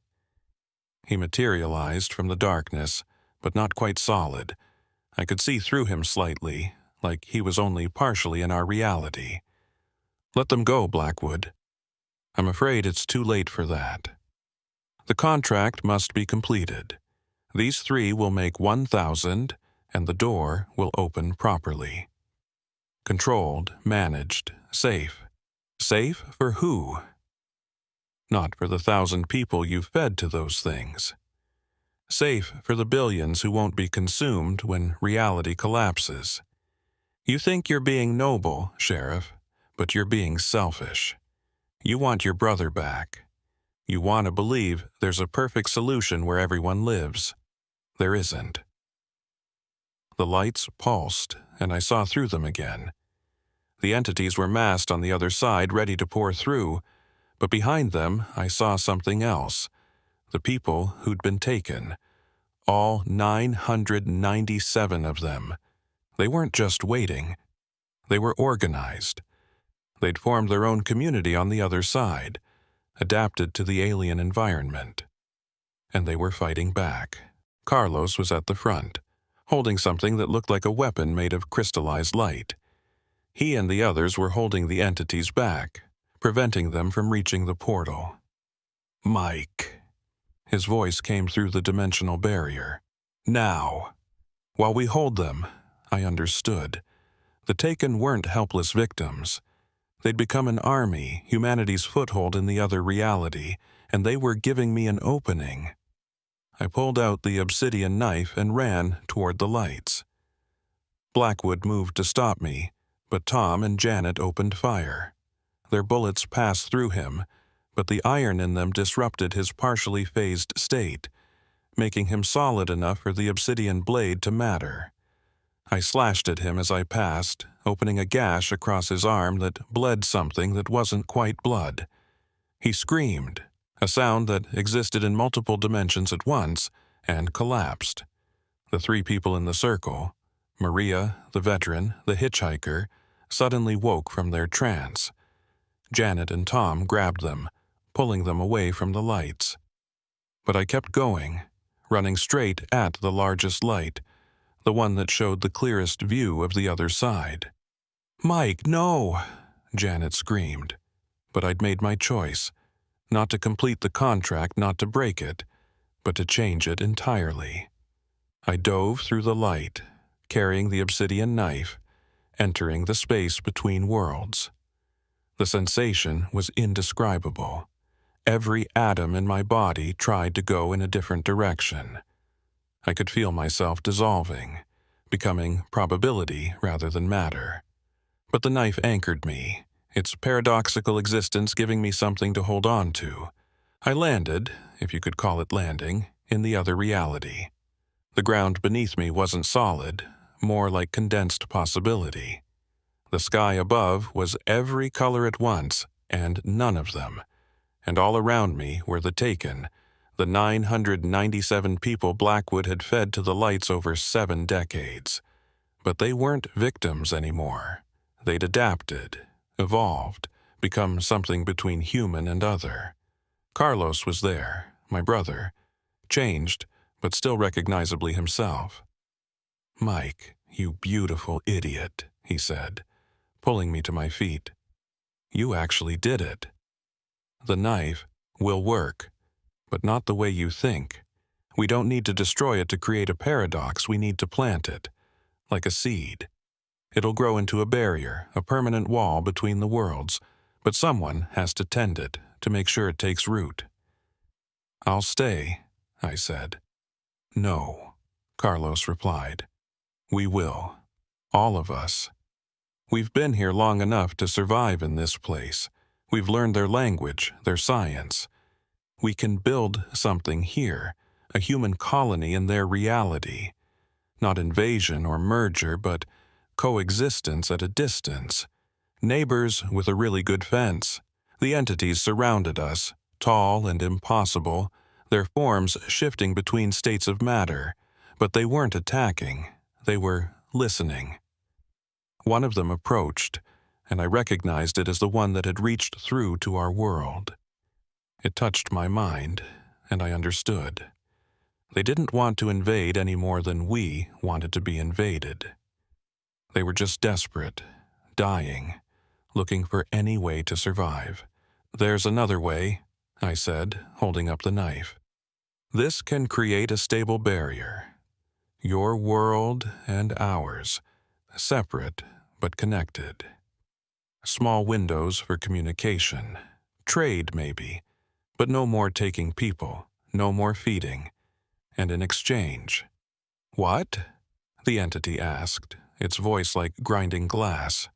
He materialized from the darkness, but not quite solid. I could see through him slightly, like he was only partially in our reality. "Let them go, Blackwood." "I'm afraid it's too late for that. The contract must be completed. These 3 will make 1,000, and the door will open properly. Controlled, managed, safe. Safe for who? Not for the 1,000 people you've fed to those things. Safe for the billions who won't be consumed when reality collapses. You think you're being noble, Sheriff, but you're being selfish. You want your brother back. You want to believe there's a perfect solution where everyone lives. There isn't." The lights pulsed, and I saw through them again. The entities were massed on the other side, ready to pour through, But behind them, I saw something else. The people who'd been taken. All 997 of them. They weren't just waiting. They were organized. They'd formed their own community on the other side, adapted to the alien environment. And they were fighting back. Carlos was at the front, holding something that looked like a weapon made of crystallized light. He and the others were holding the entities back, preventing them from reaching the portal. "Mike." His voice came through the dimensional barrier. "Now." While we hold them, I understood. The taken weren't helpless victims. They'd become an army, humanity's foothold in the other reality, and they were giving me an opening. I pulled out the obsidian knife and ran toward the lights. Blackwood moved to stop me, but Tom and Janet opened fire. Their bullets passed through him, but the iron in them disrupted his partially phased state, making him solid enough for the obsidian blade to matter. I slashed at him as I passed, opening a gash across his arm that bled something that wasn't quite blood. He screamed, a sound that existed in multiple dimensions at once, and collapsed. The three people in the circle, Maria, the veteran, the hitchhiker, suddenly woke from their trance. Janet and Tom grabbed them, pulling them away from the lights. But I kept going, running straight at the largest light, the one that showed the clearest view of the other side. "Mike, no!" Janet screamed. But I'd made my choice, not to complete the contract, not to break it, but to change it entirely. I dove through the light, carrying the obsidian knife, entering the space between worlds. The sensation was indescribable. Every atom in my body tried to go in a different direction. I could feel myself dissolving, becoming probability rather than matter. But the knife anchored me, its paradoxical existence giving me something to hold on to. I landed, if you could call it landing, in the other reality. The ground beneath me wasn't solid, more like condensed possibility. The sky above was every color at once, and none of them. And all around me were the taken, the 997 people Blackwood had fed to the lights over 7 decades. But they weren't victims anymore. They'd adapted, evolved, become something between human and other. Carlos was there, my brother, changed, but still recognizably himself. "Mike, you beautiful idiot," he said, pulling me to my feet. "You actually did it. The knife will work, but not the way you think. We don't need to destroy it to create a paradox, we need to plant it, like a seed. It'll grow into a barrier, a permanent wall between the worlds, but someone has to tend it, to make sure it takes root." "I'll stay," I said. "No," Carlos replied. "We will. All of us. We've been here long enough to survive in this place. We've learned their language, their science. We can build something here, a human colony in their reality. Not invasion or merger, but coexistence at a distance. Neighbors with a really good fence. The entities surrounded us, tall and impossible, their forms shifting between states of matter, but they weren't attacking. They were listening. One of them approached, and I recognized it as the one that had reached through to our world. It touched my mind, and I understood. They didn't want to invade any more than we wanted to be invaded. They were just desperate, dying, looking for any way to survive. "There's another way," I said, holding up the knife. "This can create a stable barrier. Your world and ours, separate but connected. Small windows for communication, trade maybe, but no more taking people, no more feeding. And in exchange—" "What?" the entity asked, its voice like grinding glass.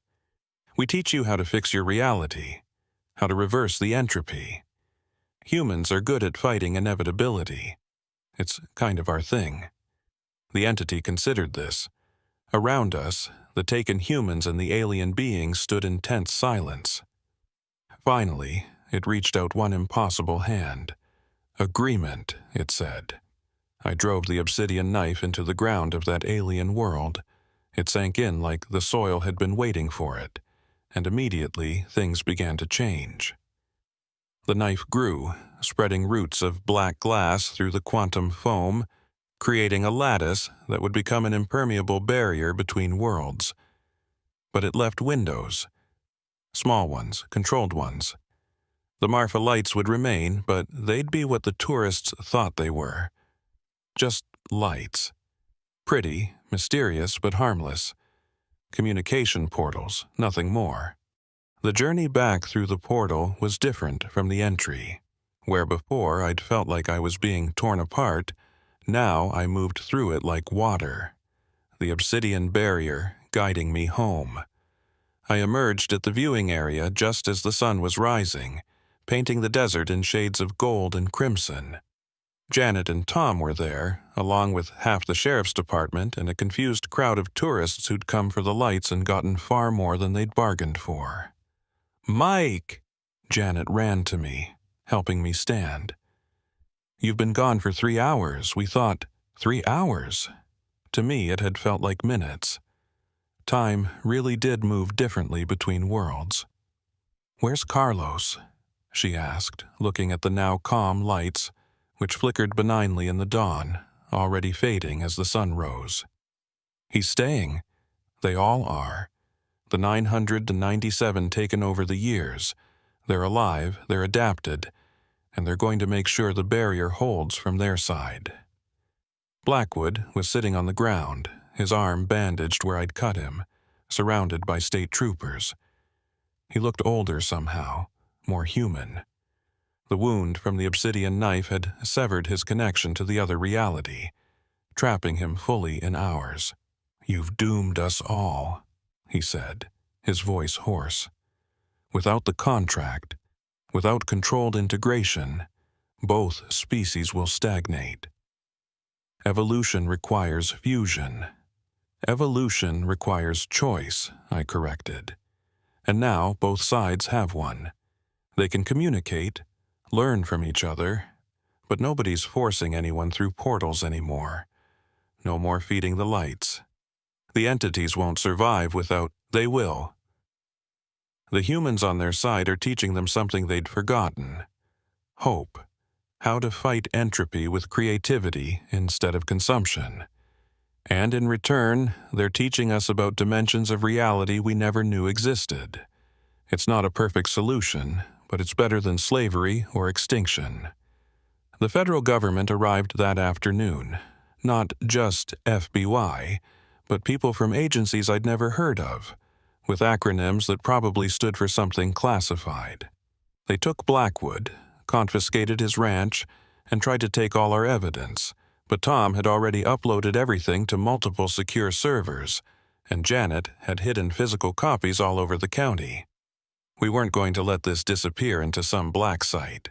"We teach you how to fix your reality, how to reverse the entropy. Humans are good at fighting inevitability. It's kind of our thing." The entity considered this. Around us, the taken humans and the alien beings stood in tense silence. Finally, it reached out one impossible hand. Agreement, it said. I drove the obsidian knife into the ground of that alien world. It sank in like the soil had been waiting for it, and immediately things began to change. The knife grew, spreading roots of black glass through the quantum foam, creating a lattice that would become an impermeable barrier between worlds. But it left windows. Small ones, controlled ones. The Marfa lights would remain, but they'd be what the tourists thought they were. Just lights. Pretty, mysterious, but harmless. Communication portals, nothing more. The journey back through the portal was different from the entry. Where before I'd felt like I was being torn apart, now I moved through it like water. The obsidian barrier guiding me home. I emerged at the viewing area just as the sun was rising, painting the desert in shades of gold and crimson. Janet and Tom were there, along with half the sheriff's department and a confused crowd of tourists who'd come for the lights and gotten far more than they'd bargained for. "Mike!" Janet ran to me, helping me stand. "You've been gone for 3 hours. We thought..." 3 hours? To me, it had felt like minutes. Time really did move differently between worlds. "Where's Carlos?" she asked, looking at the now calm lights, which flickered benignly in the dawn, already fading as the sun rose. "He's staying. They all are. The 997 taken over the years. They're alive, they're adapted, and they're going to make sure the barrier holds from their side." Blackwood was sitting on the ground, his arm bandaged where I'd cut him, surrounded by state troopers. He looked older somehow, more human. The wound from the obsidian knife had severed his connection to the other reality, trapping him fully in ours. "You've doomed us all," he said, his voice hoarse. "Without the contract, without controlled integration, both species will stagnate. Evolution requires fusion. Evolution requires choice," I corrected. "And now both sides have one. They can communicate, learn from each other, but nobody's forcing anyone through portals anymore. No more feeding the lights. The entities won't survive without..." "They will." The humans on their side are teaching them something they'd forgotten. Hope. How to fight entropy with creativity instead of consumption. And in return, they're teaching us about dimensions of reality we never knew existed. It's not a perfect solution, but it's better than slavery or extinction. The federal government arrived that afternoon. Not just FBI, but people from agencies I'd never heard of, with acronyms that probably stood for something classified. They took Blackwood, confiscated his ranch, and tried to take all our evidence, but Tom had already uploaded everything to multiple secure servers, and Janet had hidden physical copies all over the county. We weren't going to let this disappear into some black site.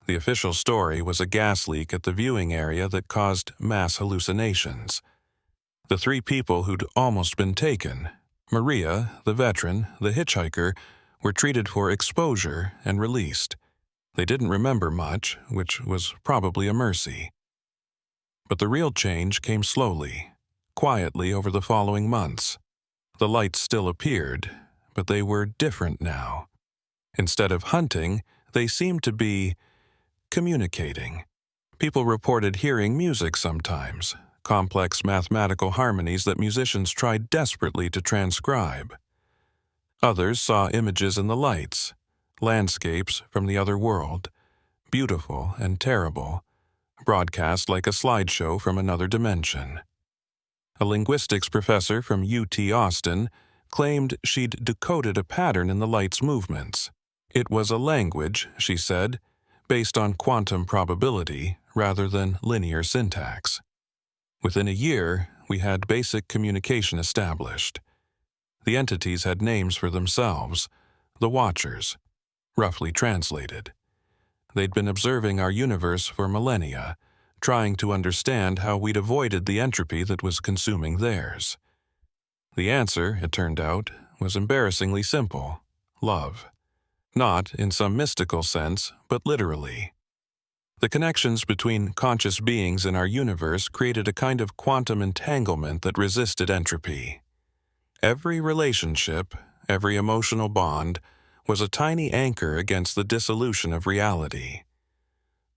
The official story was a gas leak at the viewing area that caused mass hallucinations. The 3 people who'd almost been taken, Maria, the veteran, the hitchhiker, were treated for exposure and released. They didn't remember much, which was probably a mercy. But the real change came slowly, quietly over the following months. The lights still appeared, but they were different now. Instead of hunting, they seemed to be communicating. People reported hearing music sometimes, complex mathematical harmonies that musicians tried desperately to transcribe. Others saw images in the lights, landscapes from the other world, beautiful and terrible, broadcast like a slideshow from another dimension. A linguistics professor from UT Austin claimed she'd decoded a pattern in the light's movements. It was a language, she said, based on quantum probability rather than linear syntax. Within a year, we had basic communication established. The entities had names for themselves, the Watchers, roughly translated. They'd been observing our universe for millennia, trying to understand how we'd avoided the entropy that was consuming theirs. The answer, it turned out, was embarrassingly simple: love. Not in some mystical sense, but literally. The connections between conscious beings in our universe created a kind of quantum entanglement that resisted entropy. Every relationship, every emotional bond, was a tiny anchor against the dissolution of reality.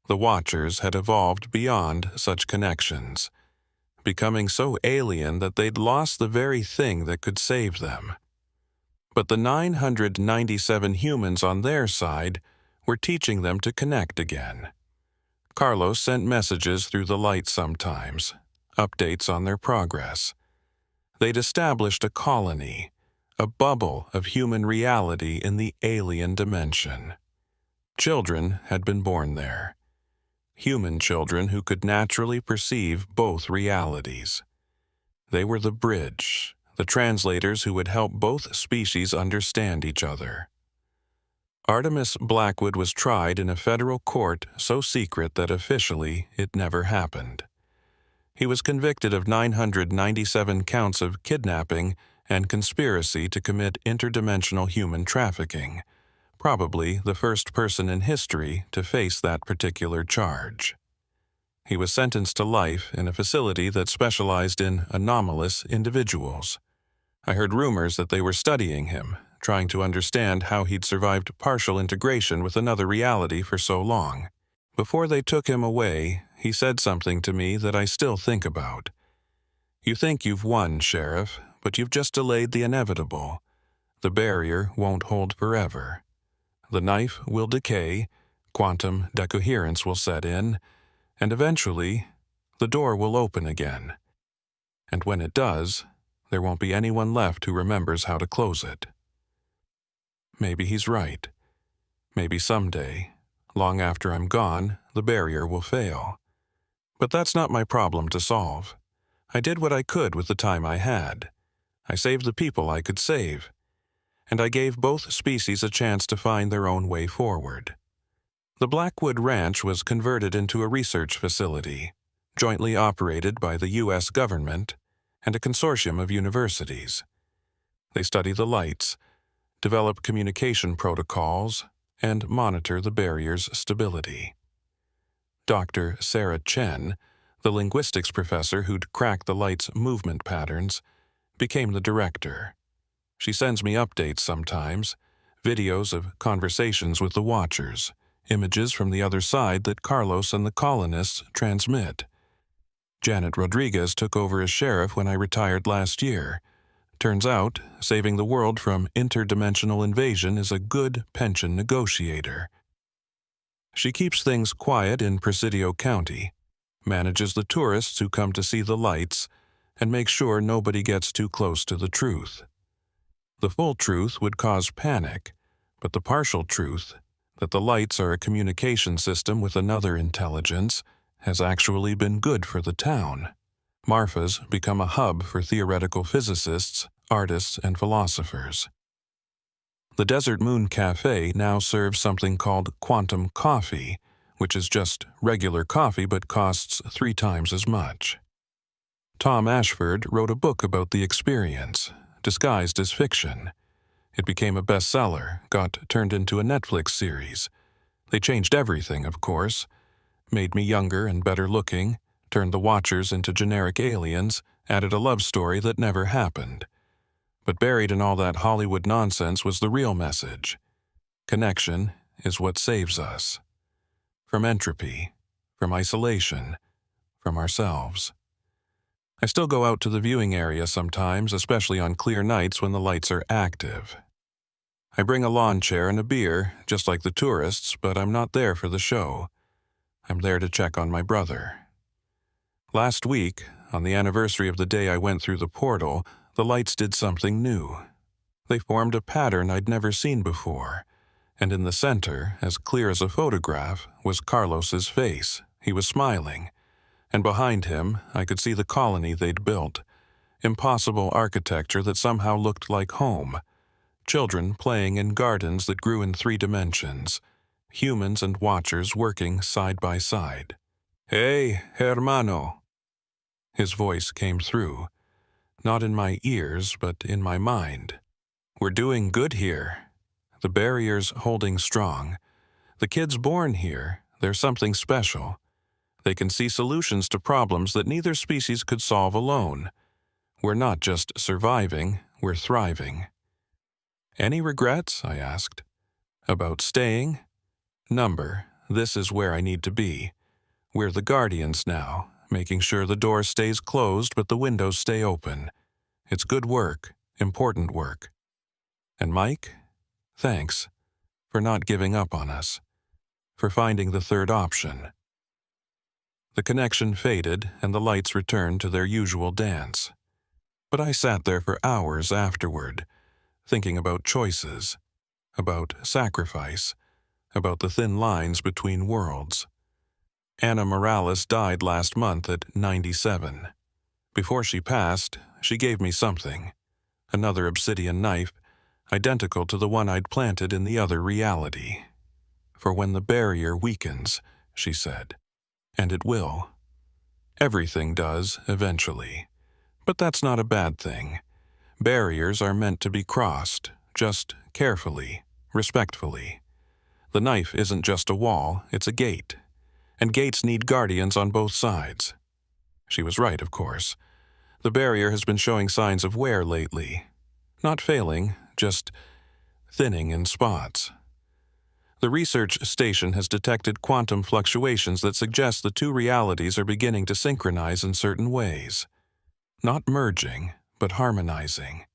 The Watchers had evolved beyond such connections, becoming so alien that they'd lost the very thing that could save them. But the 997 humans on their side were teaching them to connect again. Carlos sent messages through the light sometimes, updates on their progress. They'd established a colony, a bubble of human reality in the alien dimension. Children had been born there. Human children who could naturally perceive both realities. They were the bridge, the translators who would help both species understand each other. Artemis Blackwood was tried in a federal court so secret that officially it never happened. He was convicted of 997 counts of kidnapping and conspiracy to commit interdimensional human trafficking, probably the first person in history to face that particular charge. He was sentenced to life in a facility that specialized in anomalous individuals. I heard rumors that they were studying him, trying to understand how he'd survived partial integration with another reality for so long. Before they took him away, he said something to me that I still think about. "You think you've won, Sheriff, but you've just delayed the inevitable. The barrier won't hold forever. The knife will decay, quantum decoherence will set in, and eventually, the door will open again. And when it does, there won't be anyone left who remembers how to close it." Maybe he's right. Maybe someday, long after I'm gone, the barrier will fail. But that's not my problem to solve. I did what I could with the time I had. I saved the people I could save. And I gave both species a chance to find their own way forward. The Blackwood Ranch was converted into a research facility, jointly operated by the U.S. government and a consortium of universities. They study the lights, develop communication protocols, and monitor the barrier's stability. Dr. Sarah Chen, the linguistics professor who'd cracked the light's movement patterns, became the director. She sends me updates sometimes, videos of conversations with the Watchers, images from the other side that Carlos and the colonists transmit. Janet Rodriguez took over as sheriff when I retired last year. Turns out, saving the world from interdimensional invasion is a good pension negotiator. She keeps things quiet in Presidio County, manages the tourists who come to see the lights, and makes sure nobody gets too close to the truth. The full truth would cause panic, but the partial truth, that the lights are a communication system with another intelligence, has actually been good for the town. Marfa's become a hub for theoretical physicists, artists, and philosophers. The Desert Moon Cafe now serves something called quantum coffee, which is just regular coffee but costs 3 times as much. Tom Ashford wrote a book about the experience, disguised as fiction. It became a bestseller, got turned into a Netflix series. They changed everything, of course, made me younger and better looking, turned the Watchers into generic aliens, added a love story that never happened. But buried in all that Hollywood nonsense was the real message. Connection is what saves us. From entropy, from isolation, from ourselves. I still go out to the viewing area sometimes, especially on clear nights when the lights are active. I bring a lawn chair and a beer, just like the tourists, but I'm not there for the show. I'm there to check on my brother. Last week, on the anniversary of the day I went through the portal, the lights did something new. They formed a pattern I'd never seen before, and in the center, as clear as a photograph, was Carlos's face. He was smiling. And behind him, I could see the colony they'd built. Impossible architecture that somehow looked like home. Children playing in gardens that grew in 3 dimensions. Humans and Watchers working side by side. "Hey, hermano." His voice came through. Not in my ears, but in my mind. "We're doing good here. The barrier's holding strong. The kids born here, they're something special. They can see solutions to problems that neither species could solve alone. We're not just surviving, we're thriving. Any regrets? I asked. About staying? Number, this is where I need to be. We're the guardians now, making sure the door stays closed but the windows stay open. It's good work, important work. And Mike, thanks for not giving up on us, for finding the third option. The connection faded and the lights returned to their usual dance. But I sat there for hours afterward, thinking about choices, about sacrifice, about the thin lines between worlds. Anna Morales died last month at 97. Before she passed, she gave me something, another obsidian knife, identical to the one I'd planted in the other reality. For when the barrier weakens, she said, and it will. Everything does, eventually. But that's not a bad thing. Barriers are meant to be crossed, just carefully, respectfully. The knife isn't just a wall, it's a gate. And gates need guardians on both sides. She was right, of course. The barrier has been showing signs of wear lately. Not failing, just thinning in spots. The research station has detected quantum fluctuations that suggest the two realities are beginning to synchronize in certain ways. Not merging, but harmonizing,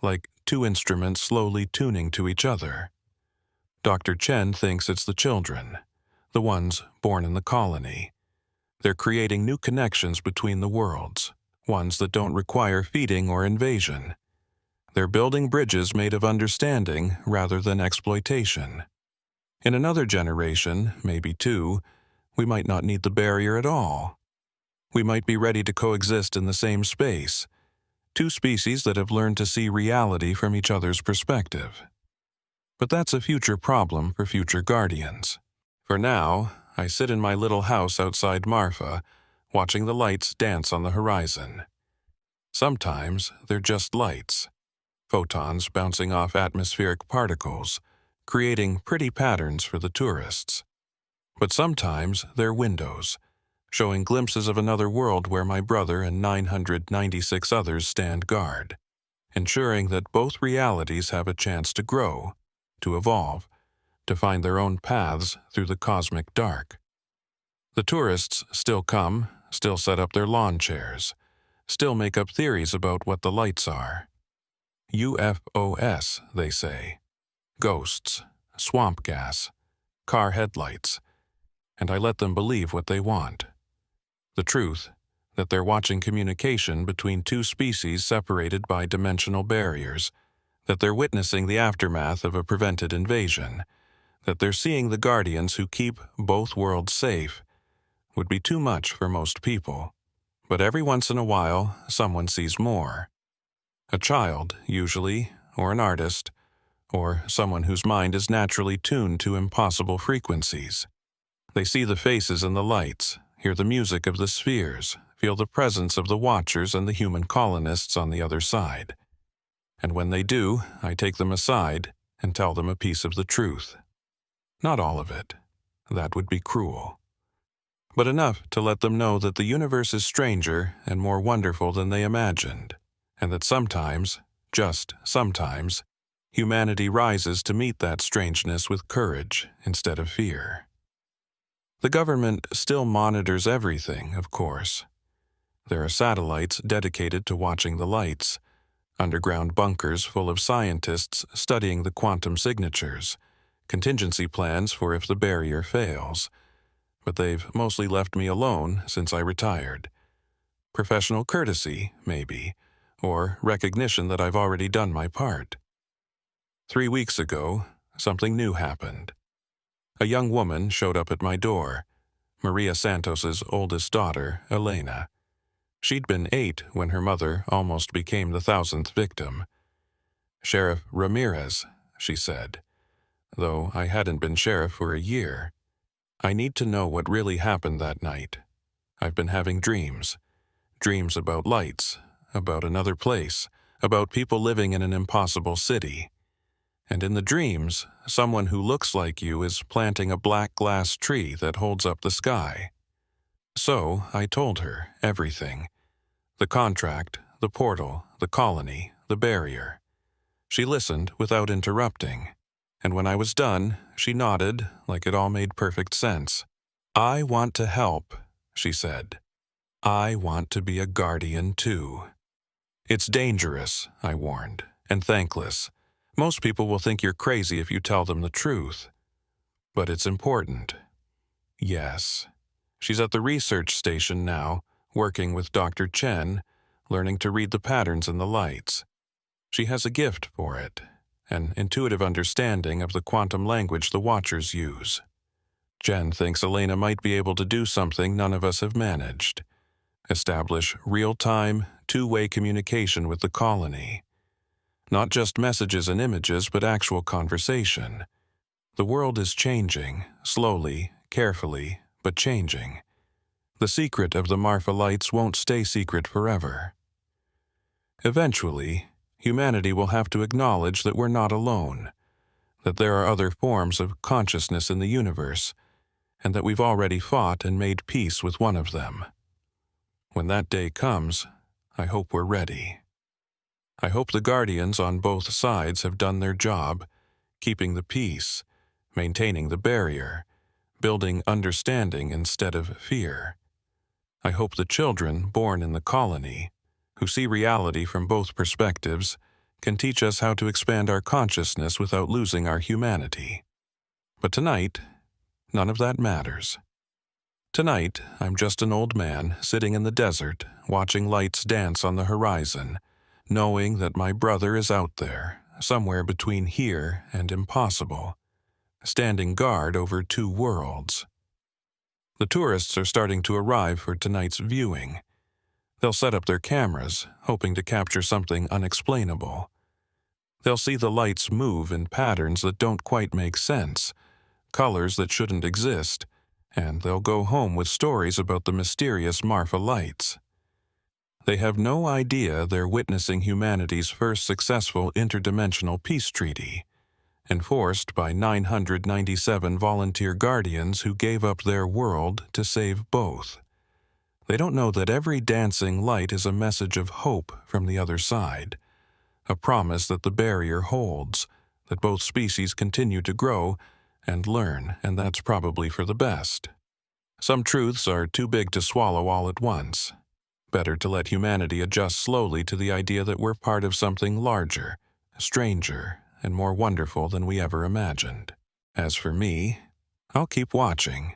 like two instruments slowly tuning to each other. Dr. Chen thinks it's the children, the ones born in the colony. They're creating new connections between the worlds, ones that don't require feeding or invasion. They're building bridges made of understanding rather than exploitation. In another generation, maybe two, we might not need the barrier at all. We might be ready to coexist in the same space, two species that have learned to see reality from each other's perspective. But that's a future problem for future guardians. For now, I sit in my little house outside Marfa, watching the lights dance on the horizon. Sometimes they're just lights, photons bouncing off atmospheric particles, creating pretty patterns for the tourists. But sometimes they're windows, showing glimpses of another world where my brother and 996 others stand guard, ensuring that both realities have a chance to grow, to evolve, to find their own paths through the cosmic dark. The tourists still come, still set up their lawn chairs, still make up theories about what the lights are. UFOs, they say. Ghosts, swamp gas, car headlights, and I let them believe what they want. The truth, that they're watching communication between two species separated by dimensional barriers, that they're witnessing the aftermath of a prevented invasion, that they're seeing the guardians who keep both worlds safe, would be too much for most people. But every once in a while, someone sees more. A child, usually, or an artist, or someone whose mind is naturally tuned to impossible frequencies. They see the faces and the lights, hear the music of the spheres, feel the presence of the watchers and the human colonists on the other side. And when they do, I take them aside and tell them a piece of the truth. Not all of it. That would be cruel. But enough to let them know that the universe is stranger and more wonderful than they imagined, and that sometimes, just sometimes, humanity rises to meet that strangeness with courage instead of fear. The government still monitors everything, of course. There are satellites dedicated to watching the lights, underground bunkers full of scientists studying the quantum signatures, contingency plans for if the barrier fails. But they've mostly left me alone since I retired. Professional courtesy, maybe, or recognition that I've already done my part. 3 weeks ago, something new happened. A young woman showed up at my door, Maria Santos's oldest daughter, Elena. She'd been 8 when her mother almost became the 1,000th victim. "Sheriff Ramirez," she said, though I hadn't been sheriff for a year. "I need to know what really happened that night. I've been having dreams. Dreams about lights, about another place, about people living in an impossible city. And in the dreams, someone who looks like you is planting a black glass tree that holds up the sky. So I told her everything. The contract, the portal, the colony, the barrier. She listened without interrupting, and when I was done, she nodded like it all made perfect sense. "I want to help," she said. "I want to be a guardian too." "It's dangerous," I warned, "and thankless. Most people will think you're crazy if you tell them the truth. But it's important." "Yes." She's at the research station now, working with Dr. Chen, learning to read the patterns in the lights. She has a gift for it, an intuitive understanding of the quantum language the Watchers use. Jen thinks Elena might be able to do something none of us have managed. Establish real-time, two-way communication with the colony. Not just messages and images, but actual conversation. The world is changing, slowly, carefully, but changing. The secret of the Marfa lights won't stay secret forever. Eventually, humanity will have to acknowledge that we're not alone, that there are other forms of consciousness in the universe, and that we've already fought and made peace with one of them. When that day comes, I hope we're ready. I hope the guardians on both sides have done their job, keeping the peace, maintaining the barrier, building understanding instead of fear. I hope the children born in the colony, who see reality from both perspectives, can teach us how to expand our consciousness without losing our humanity. But tonight, none of that matters. Tonight, I'm just an old man sitting in the desert, watching lights dance on the horizon, knowing that my brother is out there, somewhere between here and impossible, standing guard over two worlds. The tourists are starting to arrive for tonight's viewing. They'll set up their cameras, hoping to capture something unexplainable. They'll see the lights move in patterns that don't quite make sense, colors that shouldn't exist, and they'll go home with stories about the mysterious Marfa lights. They have no idea they're witnessing humanity's first successful interdimensional peace treaty, enforced by 997 volunteer guardians who gave up their world to save both. They don't know that every dancing light is a message of hope from the other side, a promise that the barrier holds, that both species continue to grow and learn, and that's probably for the best. Some truths are too big to swallow all at once. Better to let humanity adjust slowly to the idea that we're part of something larger, stranger, and more wonderful than we ever imagined. As for me, I'll keep watching.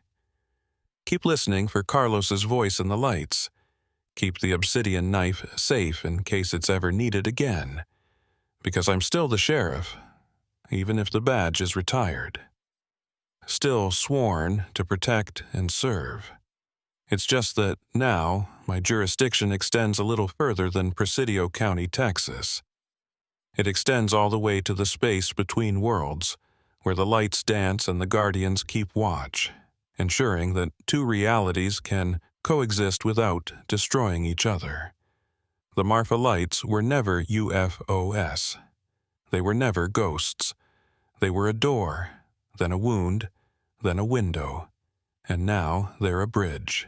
Keep listening for Carlos's voice in the lights. Keep the obsidian knife safe in case it's ever needed again. Because I'm still the sheriff, even if the badge is retired. Still sworn to protect and serve. It's just that now my jurisdiction extends a little further than Presidio County, Texas. It extends all the way to the space between worlds, where the lights dance and the guardians keep watch, ensuring that two realities can coexist without destroying each other. The Marfa lights were never UFOs. They were never ghosts. They were a door, then a wound, then a window, and now they're a bridge.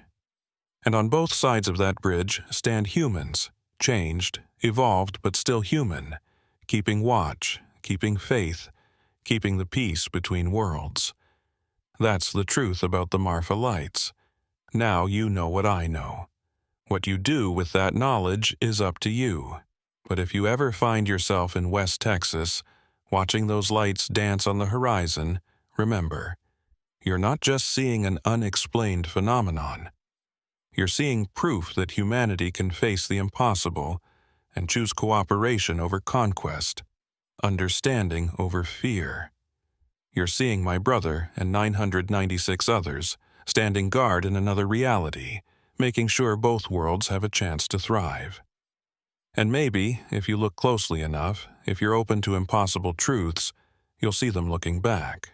And on both sides of that bridge stand humans, changed, evolved, but still human, keeping watch, keeping faith, keeping the peace between worlds. That's the truth about the Marfa lights. Now you know what I know. What you do with that knowledge is up to you. But if you ever find yourself in West Texas, watching those lights dance on the horizon, remember, you're not just seeing an unexplained phenomenon. You're seeing proof that humanity can face the impossible and choose cooperation over conquest, understanding over fear. You're seeing my brother and 996 others standing guard in another reality, making sure both worlds have a chance to thrive. And maybe, if you look closely enough, if you're open to impossible truths, you'll see them looking back.